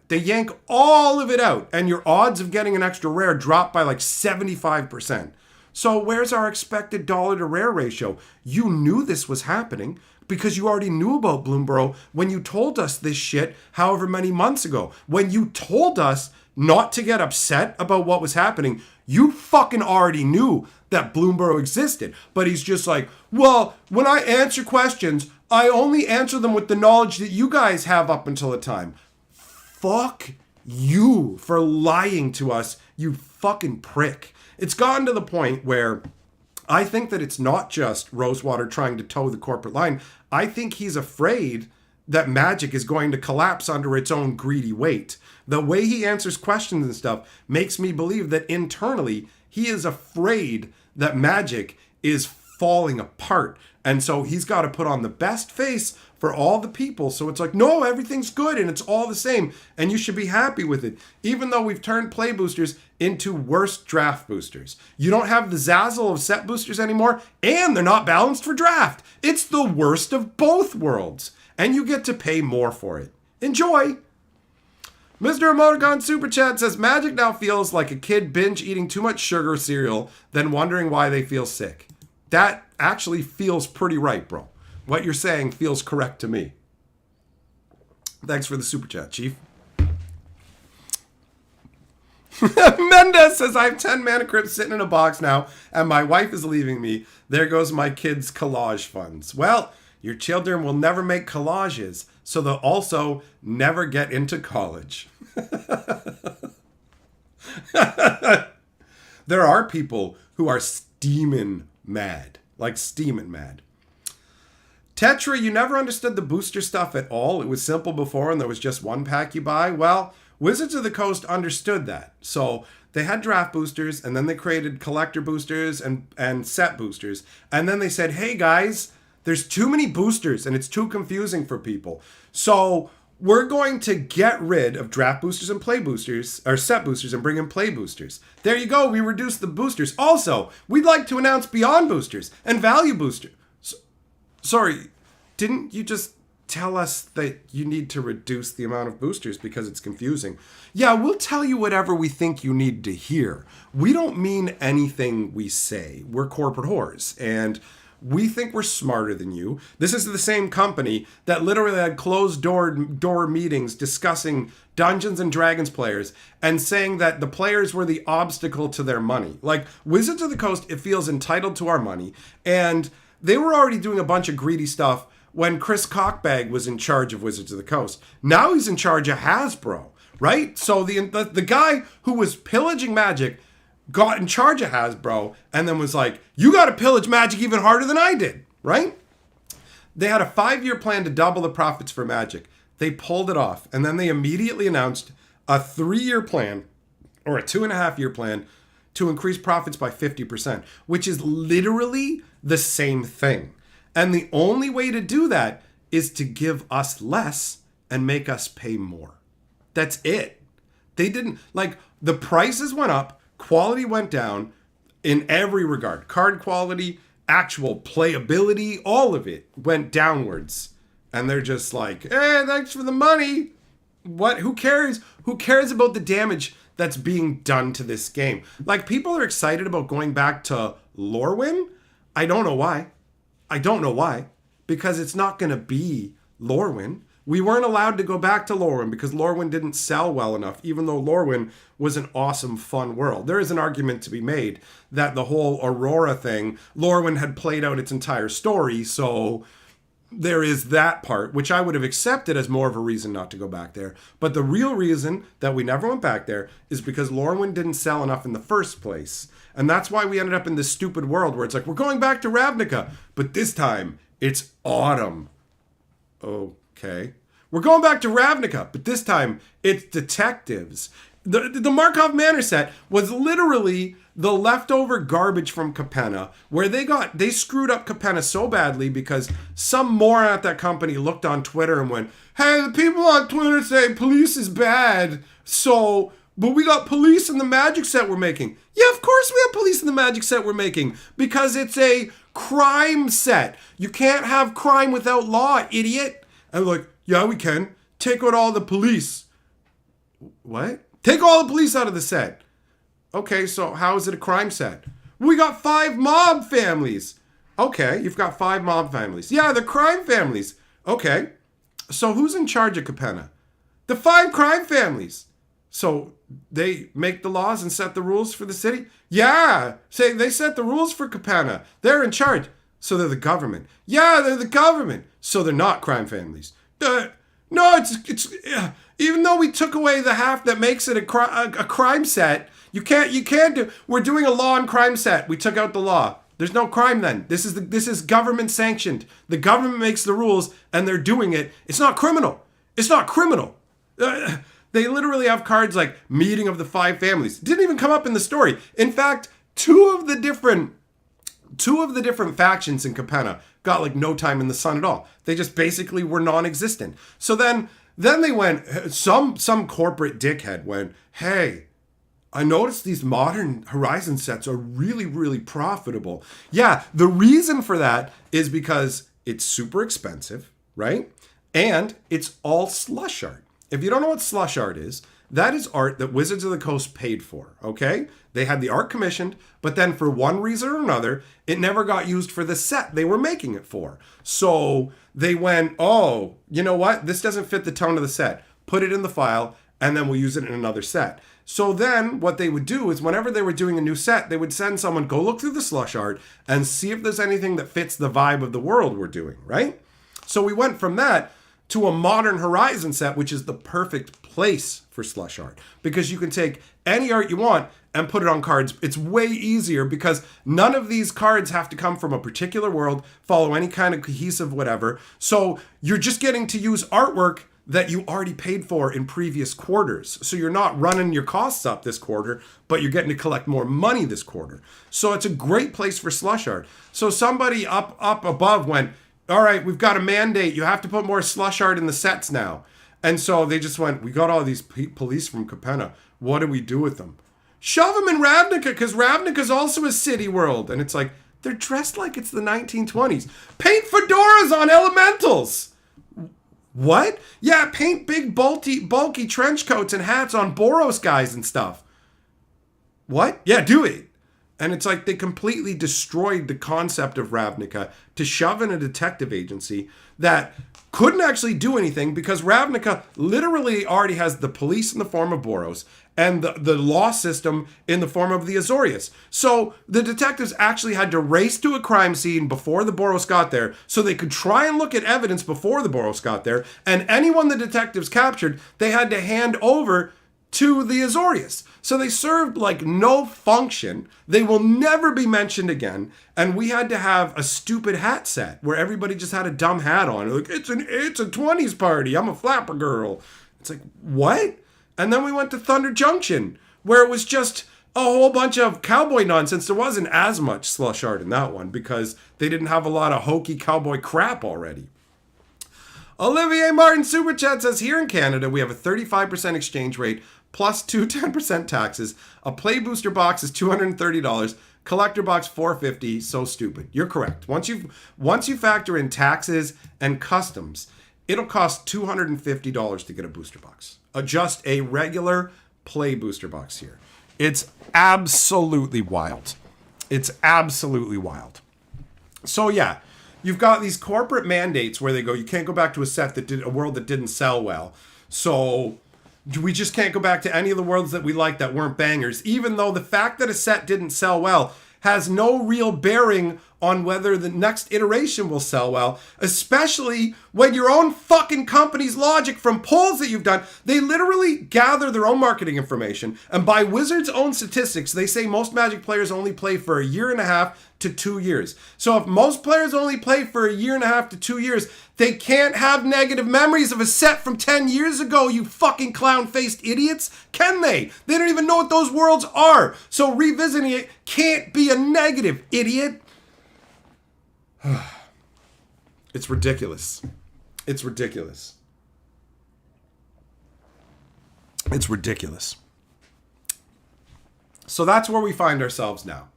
And your odds of getting an extra rare drop by like 75%. So where's our expected dollar to rare ratio? You knew this was happening because you already knew about Bloomborough when you told us this shit however many months ago. When you told us not to get upset about what was happening, you fucking already knew that Bloomborough existed. But he's just like, well, when I answer questions, I only answer them with the knowledge that you guys have up until the time. Fuck you for lying to us, you fucking prick. It's gotten to the point where I think that it's not just Rosewater trying to toe the corporate line. I think he's afraid that Magic is going to collapse under its own greedy weight. The way he answers questions and stuff makes me believe that internally he is afraid that Magic is falling apart. And so he's got to put on the best face for all the people. So it's like, no, everything's good and it's all the same. And you should be happy with it. Even though we've turned play boosters into worse draft boosters. You don't have the zazzle of set boosters anymore. And they're not balanced for draft. It's the worst of both worlds. And you get to pay more for it. Enjoy. Mr. Emoticon Super Chat says, Magic now feels like a kid binge eating too much sugar cereal, then wondering why they feel sick. That actually feels pretty right, bro. What you're saying feels correct to me. Thanks for the Super Chat, Chief. Mendez says, I have 10 mana crypts sitting in a box now, and my wife is leaving me. There goes my kids' collage funds. Well, your children will never make collages, so they'll also never get into college. There are people who are steaming mad. Like steaming mad. Tetra, you never understood the booster stuff at all. It was simple before and there was just one pack you buy. Well, Wizards of the Coast understood that. So they had draft boosters and then they created collector boosters and set boosters. And then they said, hey guys, there's too many boosters and it's too confusing for people. So we're going to get rid of draft boosters and play boosters, or set boosters, and bring in play boosters. There you go. We reduced the boosters. Also, we'd like to announce beyond boosters and value boosters. Sorry, didn't you just tell us that you need to reduce the amount of boosters because it's confusing? Yeah, we'll tell you whatever we think you need to hear. We don't mean anything we say. We're corporate whores, and we think we're smarter than you. This is the same company that literally had closed door meetings discussing Dungeons and Dragons players and saying that the players were the obstacle to their money. Like, Wizards of the Coast, it feels entitled to our money, and they were already doing a bunch of greedy stuff when Chris Cockbag was in charge of Wizards of the Coast. Now he's in charge of Hasbro, right? So the guy who was pillaging Magic got in charge of Hasbro and then was like, you got to pillage Magic even harder than I did, right? They had a 5-year plan to double the profits for Magic. They pulled it off. And then they immediately announced a 3-year plan or a 2.5-year plan to increase profits by 50%, which is literally the same thing. And the only way to do that is to give us less and make us pay more. That's it. They didn't, like, the prices went up, quality went down in every regard. Card quality, actual playability, all of it went downwards. And they're just like, hey, thanks for the money. What? Who cares? Who cares about the damage that's being done to this game? Like, people are excited about going back to Lorwyn. I don't know why. Because it's not going to be Lorwyn. We weren't allowed to go back to Lorwyn because Lorwyn didn't sell well enough, even though Lorwyn was an awesome, fun world. There is an argument to be made that the whole Aurora thing, Lorwyn had played out its entire story, so there is that part, which I would have accepted as more of a reason not to go back there. But the real reason that we never went back there is because Lorwyn didn't sell enough in the first place. And that's why we ended up in this stupid world where it's like, we're going back to Ravnica, but this time it's autumn. Okay. We're going back to Ravnica, but this time it's detectives. The Markov Manor set was literally the leftover garbage from Capenna, where they screwed up Capenna so badly because some moron at that company looked on Twitter and went, hey, the people on Twitter say police is bad, but we got police in the Magic set we're making. Yeah, of course we have police in the Magic set we're making, because it's a crime set. You can't have crime without law, idiot. And they're like, yeah, we can. Take out all the police. What? Take all the police out of the set. Okay, so how is it a crime set? We got 5 mob families. Okay, you've got 5 mob families. Yeah, they're crime families. Okay, so who's in charge of Capenna? The 5 crime families. So they make the laws and set the rules for the city? Yeah, say they set the rules for Capenna. They're in charge. So they're the government. Yeah, they're the government. So they're not crime families. No, it's even though we took away the half that makes it a crime set, you can't do. We're doing a law and crime set. We took out the law. There's no crime then. This is government sanctioned. The government makes the rules and they're doing it. It's not criminal. It's not criminal. They literally have cards like meeting of the 5 families. It didn't even come up in the story. In fact, two of the different factions in Capenna got like no time in the sun at all. They just basically were non-existent. So then they went, some corporate dickhead went, hey, I noticed these modern Horizon sets are really, really profitable. Yeah, the reason for that is because it's super expensive, right? And it's all slush art. If you don't know what slush art is, that is art that Wizards of the Coast paid for, okay? They had the art commissioned, but then for one reason or another, it never got used for the set they were making it for. So they went, oh, you know what? This doesn't fit the tone of the set. Put it in the file, and then we'll use it in another set. So then what they would do is whenever they were doing a new set, they would send someone, go look through the slush art and see if there's anything that fits the vibe of the world we're doing, right? So we went from that to a modern Horizon set, which is the perfect place for slush art because you can take any art you want and put it on cards. It's way easier because none of these cards have to come from a particular world, follow any kind of cohesive whatever. So you're just getting to use artwork that you already paid for in previous quarters. So you're not running your costs up this quarter, but you're getting to collect more money this quarter. So it's a great place for slush art. So somebody up above went, all right, we've got a mandate. You have to put more slush art in the sets now. And so they just went, we got all these police from Capenna. What do we do with them? Shove them in Ravnica, because Ravnica's also a city world. And it's like, they're dressed like it's the 1920s. Paint fedoras on elementals. What? Yeah, paint big, bulky trench coats and hats on Boros guys and stuff. What? Yeah, do it. And it's like they completely destroyed the concept of Ravnica to shove in a detective agency that couldn't actually do anything because Ravnica literally already has the police in the form of Boros and the law system in the form of the Azorius. So the detectives actually had to race to a crime scene before the Boros got there so they could try and look at evidence before the Boros got there. And anyone the detectives captured, they had to hand over to the Azorius. So they served like no function. They will never be mentioned again. And we had to have a stupid hat set where everybody just had a dumb hat on. Like, it's a 20s party. I'm a flapper girl. It's like, what? And then we went to Thunder Junction where it was just a whole bunch of cowboy nonsense. There wasn't as much slush art in that one because they didn't have a lot of hokey cowboy crap already. Olivier Martin Super Chat says, here in Canada, we have a 35% exchange rate plus 10% taxes. A play booster box is $230. Collector box $450. So stupid. You're correct. Once you factor in taxes and customs, it'll cost $250 to get a booster box. Just a regular play booster box here. It's absolutely wild. It's absolutely wild. So yeah, you've got these corporate mandates where they go, you can't go back to a world that didn't sell well. So we just can't go back to any of the worlds that we liked that weren't bangers, even though the fact that a set didn't sell well has no real bearing on whether the next iteration will sell well, especially when your own fucking company's logic from polls that you've done, they literally gather their own marketing information, and by Wizards' own statistics, they say most Magic players only play for a year and a half to 2 years. So if most players only play for a year and a half to 2 years, they can't have negative memories of a set from 10 years ago, you fucking clown-faced idiots. Can they? They don't even know what those worlds are. So revisiting it can't be a negative, idiot. It's ridiculous. It's ridiculous. It's ridiculous. So that's where we find ourselves now.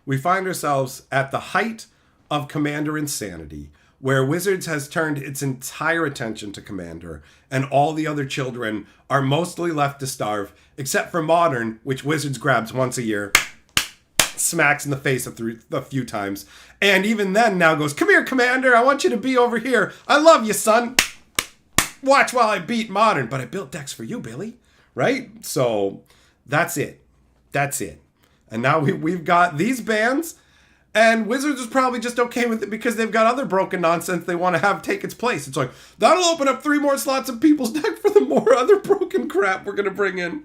We find ourselves at the height of Commander insanity, where Wizards has turned its entire attention to Commander, and all the other children are mostly left to starve, except for Modern, which Wizards grabs once a year, smacks in the face a few times, and even then now goes, come here, Commander, I want you to be over here. I love you, son. Watch while I beat Modern, but I built decks for you, Billy. Right? So that's it. That's it. And now we've got these bans, and Wizards is probably just okay with it because they've got other broken nonsense they want to have take its place. It's like, that'll open up 3 more slots of people's deck for the more other broken crap we're going to bring in.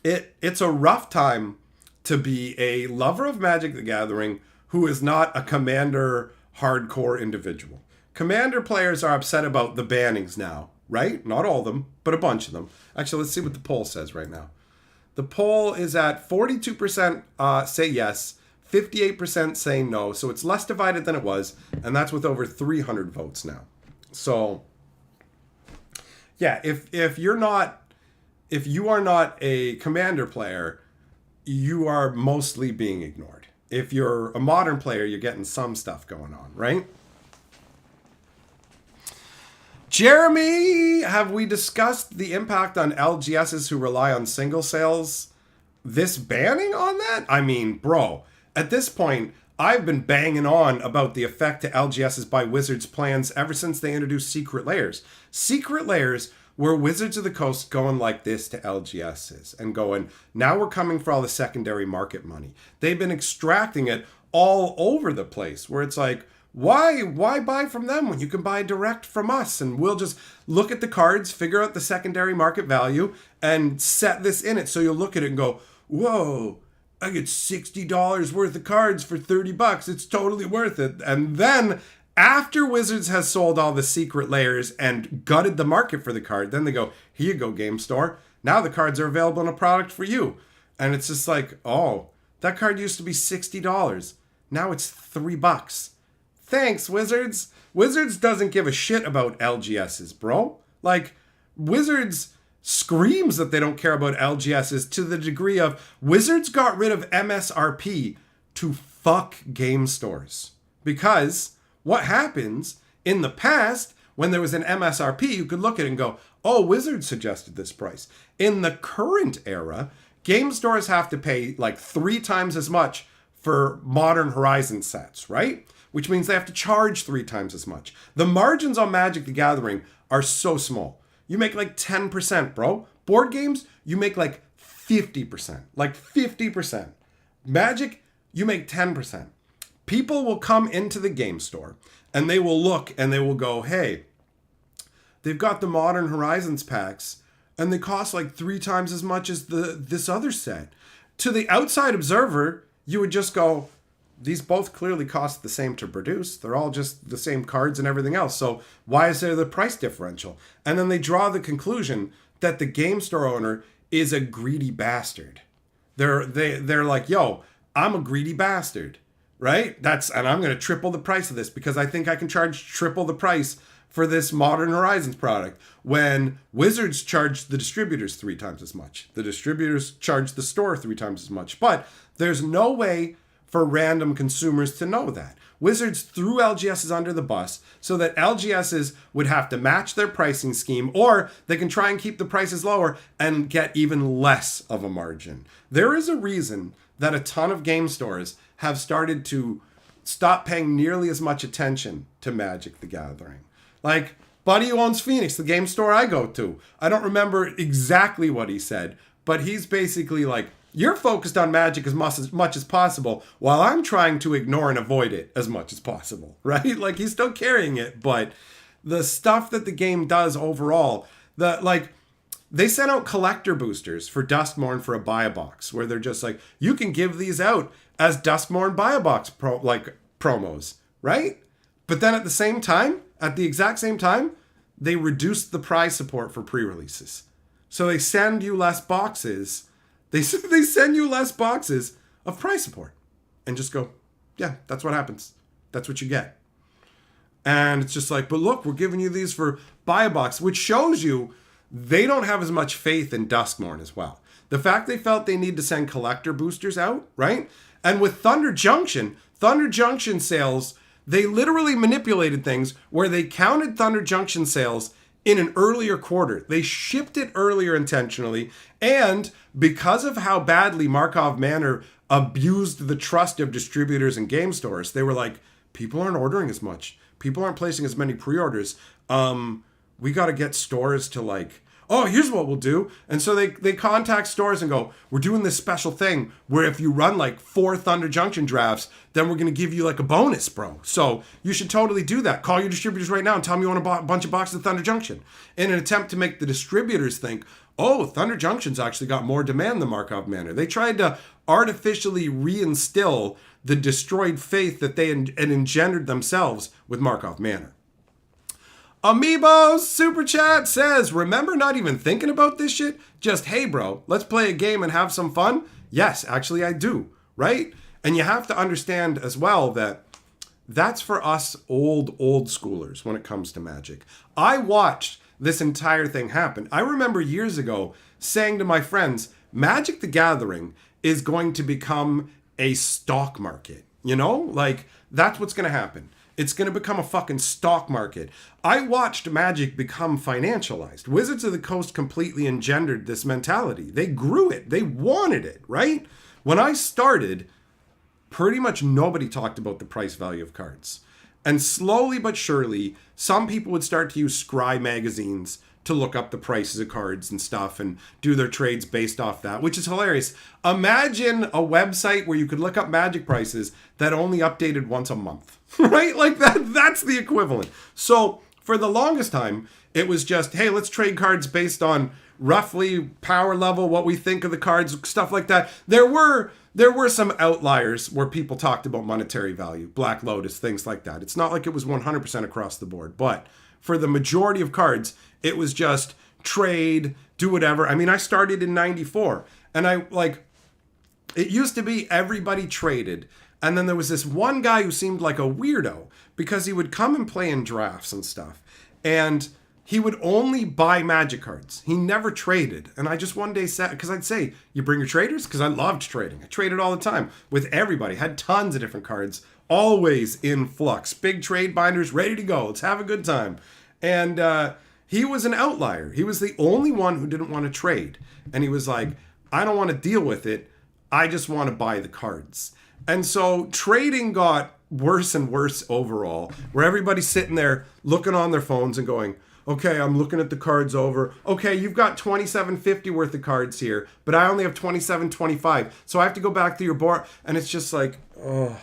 It's a rough time to be a lover of Magic the Gathering who is not a Commander hardcore individual. Commander players are upset about the bannings now, right? Not all of them, but a bunch of them. Actually, let's see what the poll says right now. The poll is at 42% say yes, 58% saying no. So it's less divided than it was, and that's with over 300 votes now. So yeah, if you are not a Commander player, you are mostly being ignored. If you're a modern player, you're getting some stuff going on, right? Jeremy, have we discussed the impact on LGSs who rely on single sales? This banning on that? I mean, bro, at this point, I've been banging on about the effect to LGSs by Wizards plans ever since they introduced Secret Layers. Secret Layers were Wizards of the Coast going like this to LGSs and going, now we're coming for all the secondary market money. They've been extracting it all over the place where it's like, why buy from them when you can buy direct from us? And we'll just look at the cards, figure out the secondary market value, and set this in it. So you'll look at it and go, whoa, I get $60 worth of cards for $30. It's totally worth it. And then after Wizards has sold all the secret layers and gutted the market for the card, then they go, here you go, Game Store. Now the cards are available in a product for you. And it's just like, oh, that card used to be $60. Now it's $3. Thanks, Wizards. Wizards doesn't give a shit about LGSs, bro. Like, Wizards screams that they don't care about LGSs to the degree of Wizards got rid of MSRP to fuck game stores. Because what happens in the past, when there was an MSRP, you could look at it and go, oh, Wizards suggested this price. In the current era, game stores have to pay like 3 times as much for Modern Horizon sets, right? Which means they have to charge 3 times as much. The margins on Magic the Gathering are so small. You make like 10%, bro. Board games, you make like 50%. Like 50%. Magic, you make 10%. People will come into the game store and they will look and they will go, hey, they've got the Modern Horizons packs and they cost like 3 times as much as this other set. To the outside observer, you would just go, these both clearly cost the same to produce. They're all just the same cards and everything else. So why is there the price differential? And then they draw the conclusion that the game store owner is a greedy bastard. They're like, yo, I'm a greedy bastard, right? And I'm going to triple the price of this because I think I can charge triple the price for this Modern Horizons product when Wizards charge the distributors 3 times as much. The distributors charge the store 3 times as much. But there's no way for random consumers to know that. Wizards threw LGSs under the bus so that LGSs would have to match their pricing scheme, or they can try and keep the prices lower and get even less of a margin. There is a reason that a ton of game stores have started to stop paying nearly as much attention to Magic the Gathering. Like, buddy who owns Phoenix, the game store I go to, I don't remember exactly what he said, but he's basically like, you're focused on Magic as much as possible, while I'm trying to ignore and avoid it as much as possible, right? Like, he's still carrying it, but the stuff that the game does overall, they sent out collector boosters for Duskmourn for a buy-a-box, where they're just like, you can give these out as Duskmourn buy-a-box promos, right? But then at the exact same time, they reduced the prize support for pre-releases. So they send you less boxes. They send you less boxes of price support and just go, yeah, that's what happens. That's what you get. And it's just like, but look, we're giving you these for buy a box, which shows you they don't have as much faith in Duskmourn as well. The fact they felt they need to send collector boosters out, right? And with Thunder Junction sales, they literally manipulated things where they counted Thunder Junction sales in an earlier quarter. They shipped it earlier intentionally, and because of how badly Markov Manor abused the trust of distributors and game stores, they were like, people aren't ordering as much. People aren't placing as many pre-orders. We got to get stores to like, oh, here's what we'll do. And so they contact stores and go, we're doing this special thing where if you run like 4 Thunder Junction drafts, then we're going to give you like a bonus, bro. So you should totally do that. Call your distributors right now and tell them you want a bunch of boxes of Thunder Junction in an attempt to make the distributors think, oh, Thunder Junction's actually got more demand than Markov Manor. They tried to artificially reinstill the destroyed faith that they had engendered themselves with Markov Manor. Amiibo's Super Chat says, remember not even thinking about this shit? Just, hey bro, let's play a game and have some fun? Yes, actually I do, right? And you have to understand as well that that's for us old schoolers when it comes to Magic. I watched this entire thing happen. I remember years ago saying to my friends, Magic the Gathering is going to become a stock market. You know, like that's what's going to happen. It's going to become a fucking stock market. I watched Magic become financialized. Wizards of the Coast completely engendered this mentality. They grew it. They wanted it, right? When I started, pretty much nobody talked about the price value of cards. And slowly but surely, some people would start to use Scry magazines to look up the prices of cards and stuff and do their trades based off that, which is hilarious. Imagine a website where you could look up Magic prices that only updated once a month, right? Like that's the equivalent. So for the longest time, it was just, hey, let's trade cards based on roughly power level, what we think of the cards, stuff like that. There were some outliers where people talked about monetary value, Black Lotus, things like that. It's not like it was 100% across the board, but for the majority of cards, it was just trade, do whatever. I mean, I started in 94 and it used to be everybody traded. And then there was this one guy who seemed like a weirdo because he would come and play in drafts and stuff. And he would only buy Magic cards. He never traded. And I just one day said, because I'd say, you bring your traders? Because I loved trading. I traded all the time with everybody. Had tons of different cards, always in flux. Big trade binders, ready to go. Let's have a good time. And he was an outlier. He was the only one who didn't want to trade. And he was like, I don't want to deal with it. I just want to buy the cards. And so trading got worse and worse overall, where everybody's sitting there looking on their phones and going, okay, I'm looking at the cards over. Okay, you've got $27.50 worth of cards here, but I only have $27.25. So I have to go back to your board. And it's just like, oh,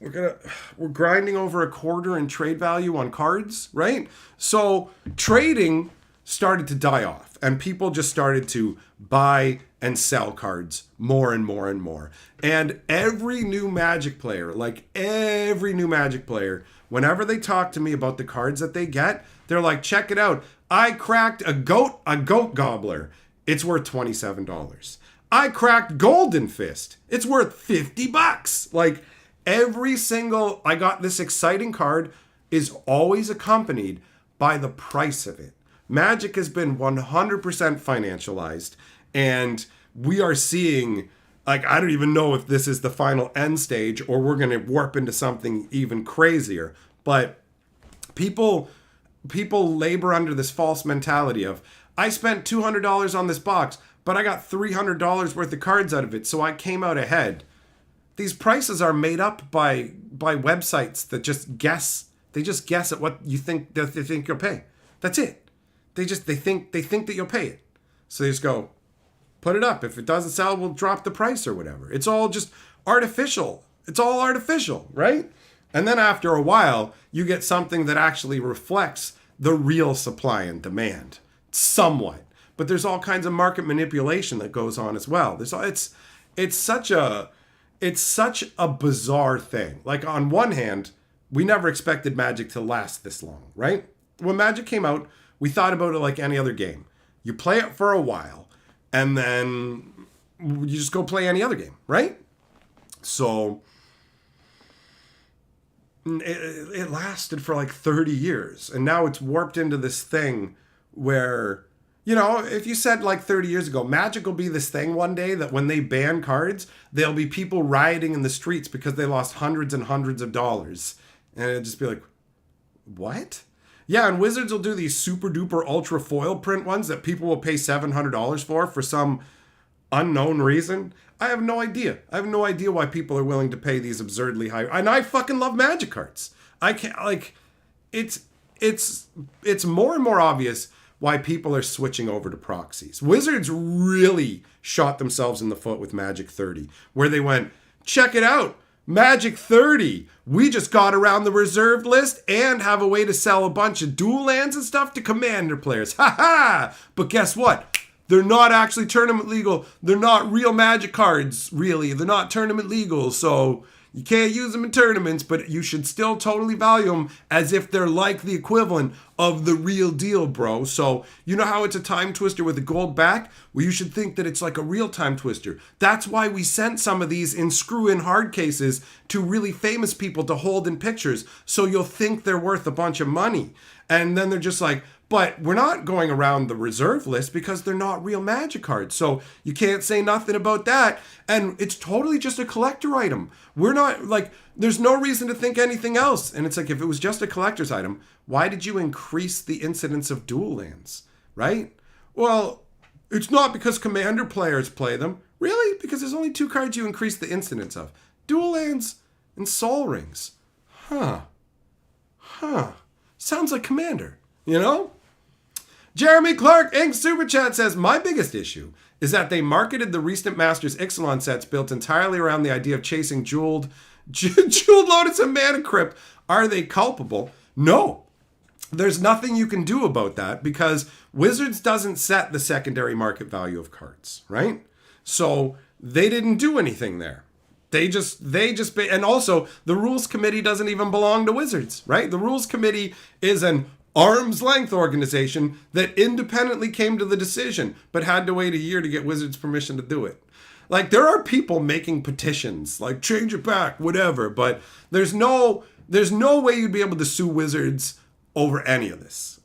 we're grinding over a quarter in trade value on cards, right? So trading started to die off and people just started to buy and sell cards more and more and more. And every new Magic player, whenever they talk to me about the cards that they get, they're like, check it out. I cracked a goat gobbler. It's worth $27. I cracked Golden Fist. It's worth $50. Like I got this exciting card is always accompanied by the price of it. Magic has been 100% financialized, and we are seeing, like, I don't even know if this is the final end stage or we're going to warp into something even crazier, but people labor under this false mentality of, I spent $200 on this box, but I got $300 worth of cards out of it, so I came out ahead. These prices are made up by websites that just guess. They just guess at what you think that they think you'll pay. That's it. They think that you'll pay it. So they just go, put it up. If it doesn't sell, we'll drop the price or whatever. It's all just artificial. It's all artificial, right? And then after a while, you get something that actually reflects the real supply and demand, somewhat. But there's all kinds of market manipulation that goes on as well. It's such a bizarre thing. Like, on one hand, we never expected Magic to last this long, right? When Magic came out, we thought about it like any other game. You play it for a while, and then you just go play any other game, right? So it lasted for like 30 years, and now it's warped into this thing where, you know, if you said like 30 years ago, Magic will be this thing one day that when they ban cards, there'll be people rioting in the streets because they lost hundreds and hundreds of dollars. And it'd just be like, what? Yeah, and Wizards will do these super duper ultra foil print ones that people will pay $700 for some unknown reason. I have no idea. I have no idea why people are willing to pay these absurdly high. And I fucking love Magic cards. I can't, like, it's more and more obvious why people are switching over to proxies. Wizards really shot themselves in the foot with Magic 30, where they went, check it out, Magic 30. We just got around the reserved list and have a way to sell a bunch of dual lands and stuff to Commander players. Ha ha! But guess what? They're not actually tournament legal. They're not real Magic cards, really. They're not tournament legal, so you can't use them in tournaments, but you should still totally value them as if they're like the equivalent of the real deal, bro. So you know how it's a time twister with a gold back? Well, you should think that it's like a real time twister. That's why we sent some of these in screw-in hard cases to really famous people to hold in pictures, so you'll think they're worth a bunch of money. And then they're just like, But we're not going around the reserve list because they're not real Magic cards. So you can't say nothing about that. And it's totally just a collector item. We're not like, there's no reason to think anything else. And it's like, if it was just a collector's item, why did you increase the incidence of dual lands, right? Well, it's not because commander players play them. Really? Because there's only 2 cards you increase the incidence of. Dual lands and Sol Rings. Huh. Sounds like commander, you know? Jeremy Clark Inc. Super Chat says, my biggest issue is that they marketed the recent Masters Ixalan sets built entirely around the idea of chasing jeweled Lotus and Mana Crypt. Are they culpable? No. There's nothing you can do about that because Wizards doesn't set the secondary market value of cards, right? So they didn't do anything there. And also the rules committee doesn't even belong to Wizards, right? The rules committee is an arm's length organization that independently came to the decision, but had to wait a year to get Wizards permission to do it. Like, there are people making petitions, like change it back, whatever, but there's no way you'd be able to sue Wizards over any of this,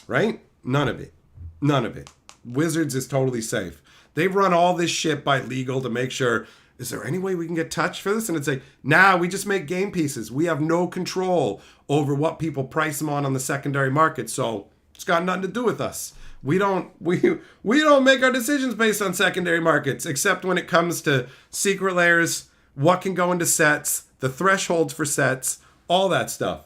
right? None of it. Wizards is totally safe. They've run all this shit by legal to make sure, is there any way we can get touched for this? And it's like, nah, we just make game pieces. We have no control over what people price them on the secondary market. So it's got nothing to do with us. We don't make our decisions based on secondary markets, except when it comes to secret layers, what can go into sets, the thresholds for sets, all that stuff.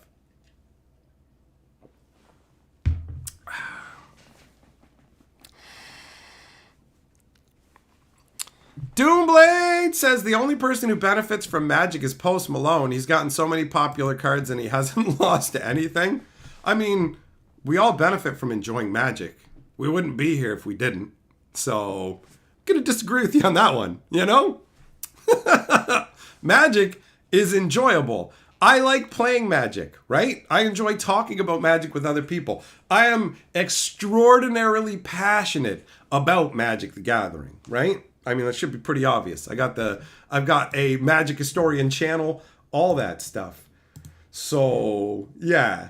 Doomblade says the only person who benefits from Magic is Post Malone. He's gotten so many popular cards and he hasn't lost anything. I mean, we all benefit from enjoying Magic. We wouldn't be here if we didn't. So, I'm going to disagree with you on that one, you know? Magic is enjoyable. I like playing Magic, right? I enjoy talking about Magic with other people. I am extraordinarily passionate about Magic the Gathering, right? I mean, that should be pretty obvious. I've got a Magic historian channel, all that stuff. So, yeah.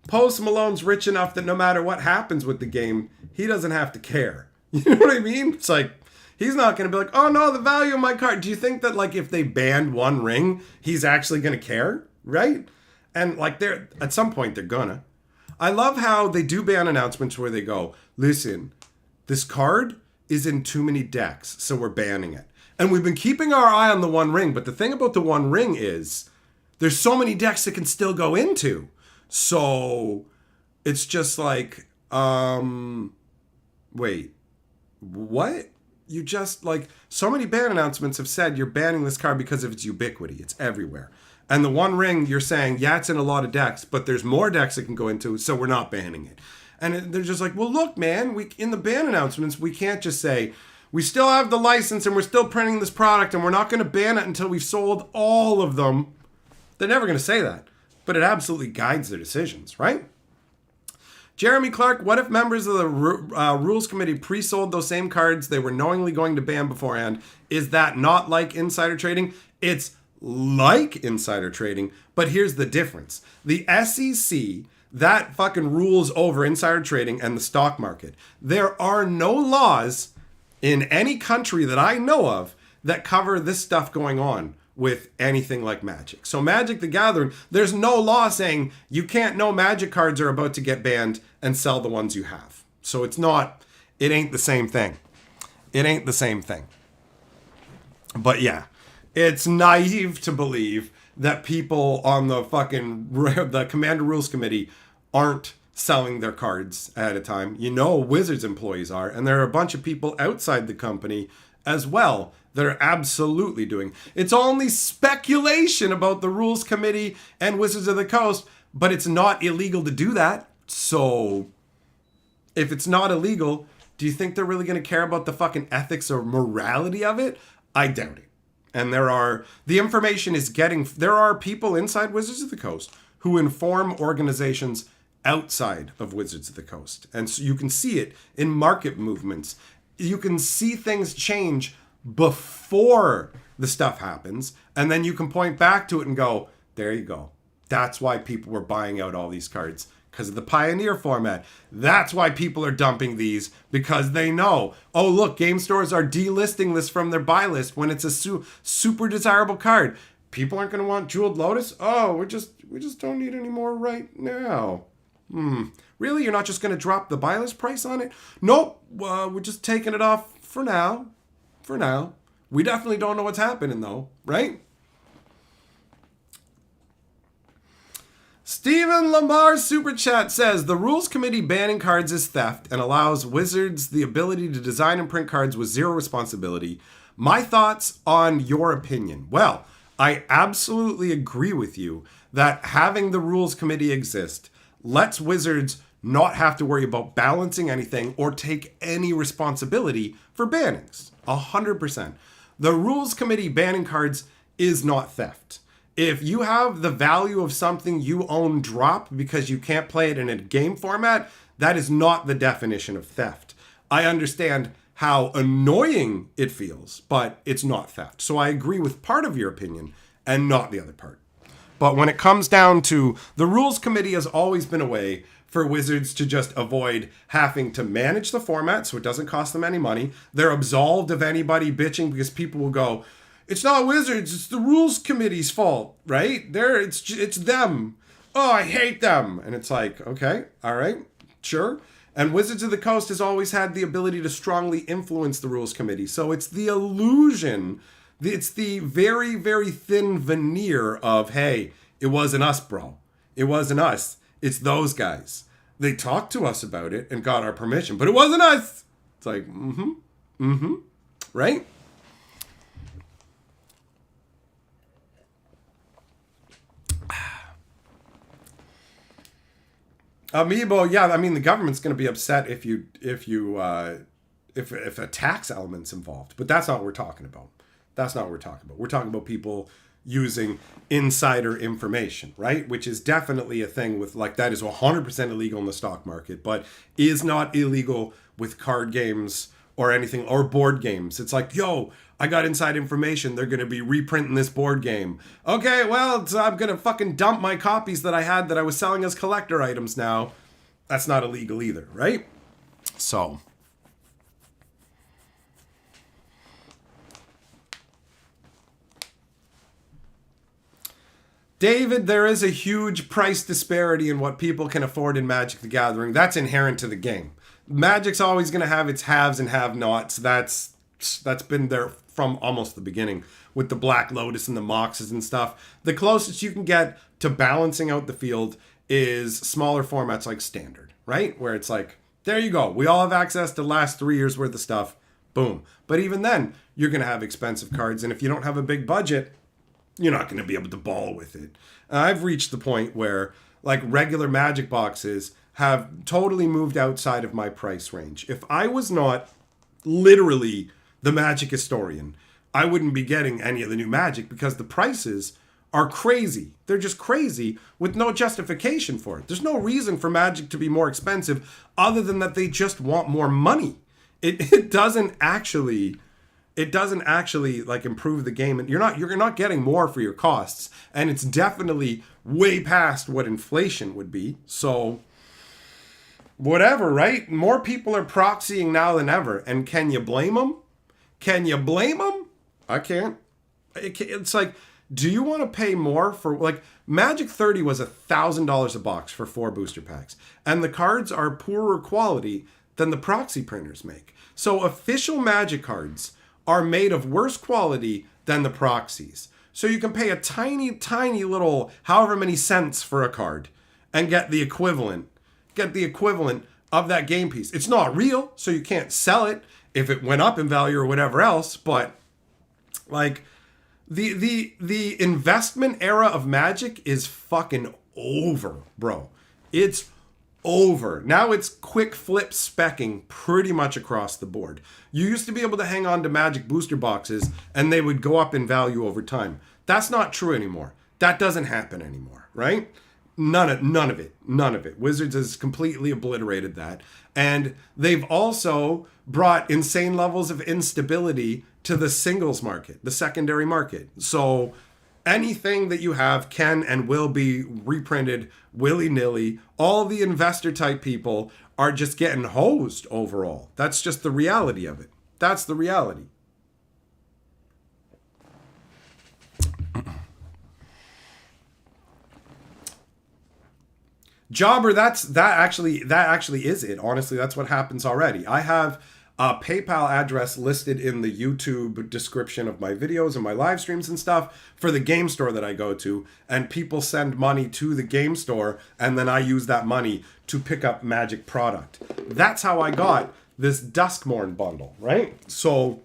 Post Malone's rich enough that no matter what happens with the game, he doesn't have to care. You know what I mean? It's like, he's not going to be like, oh no, the value of my card. Do you think that, like, if they banned One Ring, he's actually going to care? Right? And, like, at some point, they're gonna. I love how they do ban announcements where they go, listen, this card is in too many decks, so we're banning it. And we've been keeping our eye on the One Ring, but the thing about the One Ring is there's so many decks it can still go into. So it's just like, wait, what? You just, like, so many ban announcements have said you're banning this card because of its ubiquity. It's everywhere. And the One Ring, you're saying, yeah, it's in a lot of decks, but there's more decks it can go into, so we're not banning it. And they're just like, well, look, man, in the ban announcements, we can't just say, we still have the license and we're still printing this product and we're not going to ban it until we've sold all of them. They're never going to say that, but it absolutely guides their decisions, right? Jeremy Clark, what if members of the rules committee pre-sold those same cards they were knowingly going to ban beforehand? Is that not like insider trading? It's like insider trading, but here's the difference. The SEC, that fucking rules over insider trading and the stock market. There are no laws in any country that I know of that cover this stuff going on with anything like Magic. So Magic the Gathering, there's no law saying you can't know Magic cards are about to get banned and sell the ones you have. So it ain't the same thing. It ain't the same thing. But yeah, it's naive to believe that people on the Commander Rules Committee aren't selling their cards ahead of time. You know, Wizards employees are, and there are a bunch of people outside the company as well that are absolutely doing. It's only speculation about the Rules Committee and Wizards of the Coast, but it's not illegal to do that. So if it's not illegal, do you think they're really going to care about the fucking ethics or morality of it? I doubt it. And there are people inside Wizards of the Coast who inform organizations outside of Wizards of the Coast. And so you can see it in market movements. You can see things change before the stuff happens. And then you can point back to it and go, there you go. That's why people were buying out all these cards. Because of the Pioneer format. That's why people are dumping these, because they know, oh, look, game stores are delisting this from their buy list when it's a super desirable card. People aren't going to want Jeweled Lotus? Oh, we just don't need any more right now. Really? You're not just going to drop the buy list price on it? Nope. We're just taking it off for now. For now. We definitely don't know what's happening, though, right? Stephen Lamar's super chat says, the rules committee banning cards is theft and allows Wizards the ability to design and print cards with zero responsibility. My thoughts on your opinion. Well, I absolutely agree with you that having the rules committee exist lets Wizards not have to worry about balancing anything or take any responsibility for bannings. 100%. The rules committee banning cards is not theft. If you have the value of something you own drop because you can't play it in a game format, that is not the definition of theft. I understand how annoying it feels, but it's not theft. So I agree with part of your opinion and not the other part. But when it comes down to the rules committee has always been a way for Wizards to just avoid having to manage the format so it doesn't cost them any money. They're absolved of anybody bitching because people will go, it's not Wizards, it's the rules committee's fault, right? It's them. Oh, I hate them. And it's like, okay, all right, sure. And Wizards of the Coast has always had the ability to strongly influence the rules committee. So it's the illusion, it's the very, very thin veneer of, hey, it wasn't us, bro. It wasn't us. It's those guys. They talked to us about it and got our permission, but it wasn't us. It's like, right? Amiibo, yeah, I mean the government's going to be upset if a tax element's involved, but that's not what we're talking about. That's not what we're talking about. We're talking about people using insider information, right? Which is definitely a thing with, like, that is 100% illegal in the stock market, but is not illegal with card games or anything, or board games. It's like, yo, I got inside information. They're going to be reprinting this board game. Okay, well, I'm going to fucking dump my copies that I had that I was selling as collector items now. That's not illegal either, right? So. David, there is a huge price disparity in what people can afford in Magic the Gathering. That's inherent to the game. Magic's always going to have its haves and have-nots. That's been there from almost the beginning with the Black Lotus and the Moxes and stuff. The closest you can get to balancing out the field is smaller formats like Standard, right? Where it's like, there you go. We all have access to the last 3 years worth of stuff. Boom. But even then, you're going to have expensive cards. And if you don't have a big budget, you're not going to be able to ball with it. I've reached the point where, like, regular Magic boxes have totally moved outside of my price range. If I was not literally the Magic historian, I wouldn't be getting any of the new Magic because the prices are crazy. They're just crazy with no justification for it. There's no reason for Magic to be more expensive other than that they just want more money. It doesn't actually like improve the game, and you're not getting more for your costs, and it's definitely way past what inflation would be. So whatever, right? More people are proxying now than ever, and can you blame them? Can you blame them? I can't. It's like, do you want to pay more for, like, Magic 30 was $1,000 a box for 4 booster packs, and the cards are poorer quality than the proxy printers make. So official Magic cards are made of worse quality than the proxies. So you can pay a tiny, tiny little however many cents for a card and get the equivalent of that game piece. It's not real, so you can't sell it if it went up in value or whatever else, but like the investment era of Magic is fucking over, bro. It's over. Now it's quick flip specking pretty much across the board. You used to be able to hang on to Magic booster boxes and they would go up in value over time. That's not true anymore. That doesn't happen anymore, right? None of it. Wizards has completely obliterated that. And they've also brought insane levels of instability to the singles market, the secondary market. So Anything that you have can and will be reprinted willy-nilly. All the investor type people are just getting hosed overall. That's just the reality of it. That's the reality. Jobber, that actually is it. Honestly, that's what happens already. I have a PayPal address listed in the YouTube description of my videos and my live streams and stuff for the game store that I go to, and people send money to the game store, and then I use that money to pick up Magic product. That's how I got this Duskmorn bundle, right? So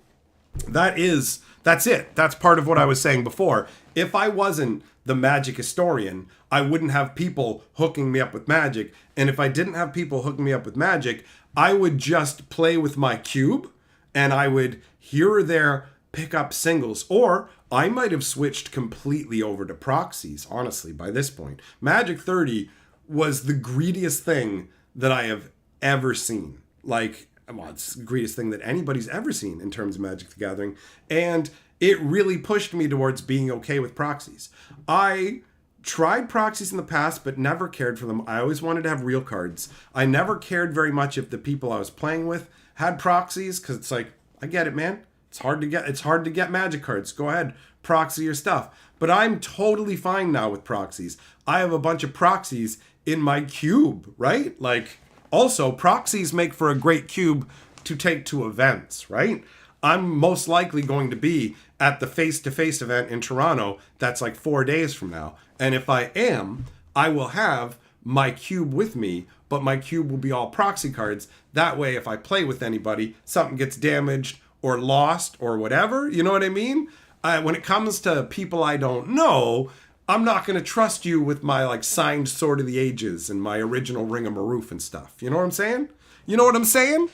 that's it. That's part of what I was saying before. If I wasn't the Magic historian, I wouldn't have people hooking me up with Magic. And if I didn't have people hooking me up with Magic, I would just play with my cube and I would here or there pick up singles. Or I might have switched completely over to proxies, honestly, by this point. Magic 30 was the greediest thing that I have ever seen. Like, well, it's the greatest thing that anybody's ever seen in terms of Magic the Gathering. And it really pushed me towards being okay with proxies. I tried proxies in the past, but never cared for them. I always wanted to have real cards. I never cared very much if the people I was playing with had proxies, because it's like, I get it, man. It's hard to get Magic cards. Go ahead, proxy your stuff. But I'm totally fine now with proxies. I have a bunch of proxies in my cube, right? Like, also, proxies make for a great cube to take to events, right? I'm most likely going to be at the face-to-face event in Toronto that's like 4 days from now. And if I am, I will have my cube with me, but my cube will be all proxy cards. That way, if I play with anybody, something gets damaged or lost or whatever, you know what I mean? When it comes to people I don't know, I'm not going to trust you with my like signed Sword of the Ages and my original Ring of Maroof and stuff. You know what I'm saying? You know what I'm saying?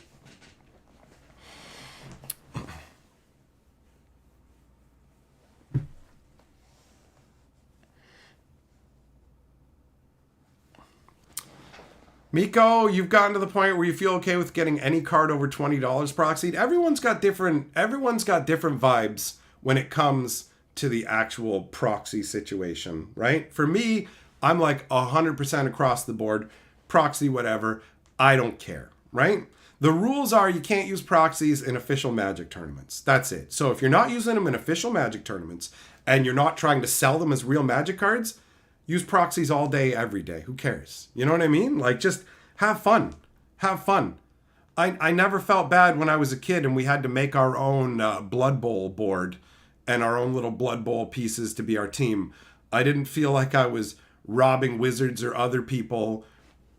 Miko, you've gotten to the point where you feel okay with getting any card over $20 proxied. Everyone's got different vibes when it comes to the actual proxy situation, right? For me, I'm like 100% across the board, proxy whatever, I don't care, right? The rules are you can't use proxies in official Magic tournaments. That's it. So if you're not using them in official Magic tournaments and you're not trying to sell them as real Magic cards, use proxies all day, every day. Who cares? You know what I mean? Like, just have fun. Have fun. I never felt bad when I was a kid and we had to make our own Blood Bowl board and our own little Blood Bowl pieces to be our team. I didn't feel like I was robbing wizards or other people.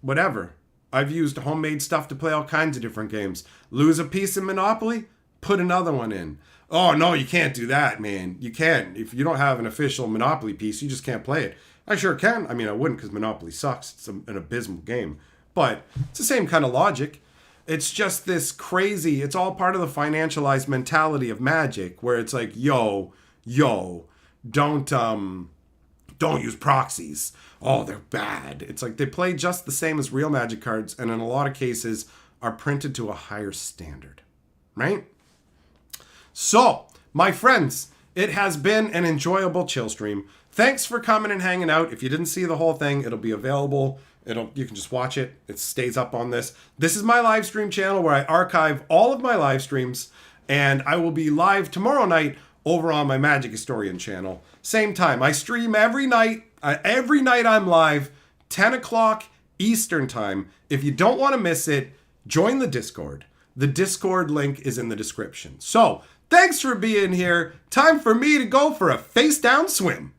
Whatever. I've used homemade stuff to play all kinds of different games. Lose a piece in Monopoly? Put another one in. Oh, no, you can't do that, man. You can't. If you don't have an official Monopoly piece, you just can't play it. I sure can. I mean, I wouldn't because Monopoly sucks. It's an abysmal game. But it's the same kind of logic. It's just this crazy, it's all part of the financialized mentality of Magic where it's like, yo, don't use proxies. Oh, they're bad. It's like they play just the same as real Magic cards and in a lot of cases are printed to a higher standard, right? So, my friends, it has been an enjoyable chill stream. Thanks for coming and hanging out. If you didn't see the whole thing, it'll be available. You can just watch it. It stays up on this. This is my live stream channel where I archive all of my live streams, and I will be live tomorrow night over on my Magic Historian channel. Same time. I stream every night. Every night I'm live, 10 o'clock Eastern time. If you don't want to miss it, join the Discord. The Discord link is in the description. So, thanks for being here. Time for me to go for a face down swim.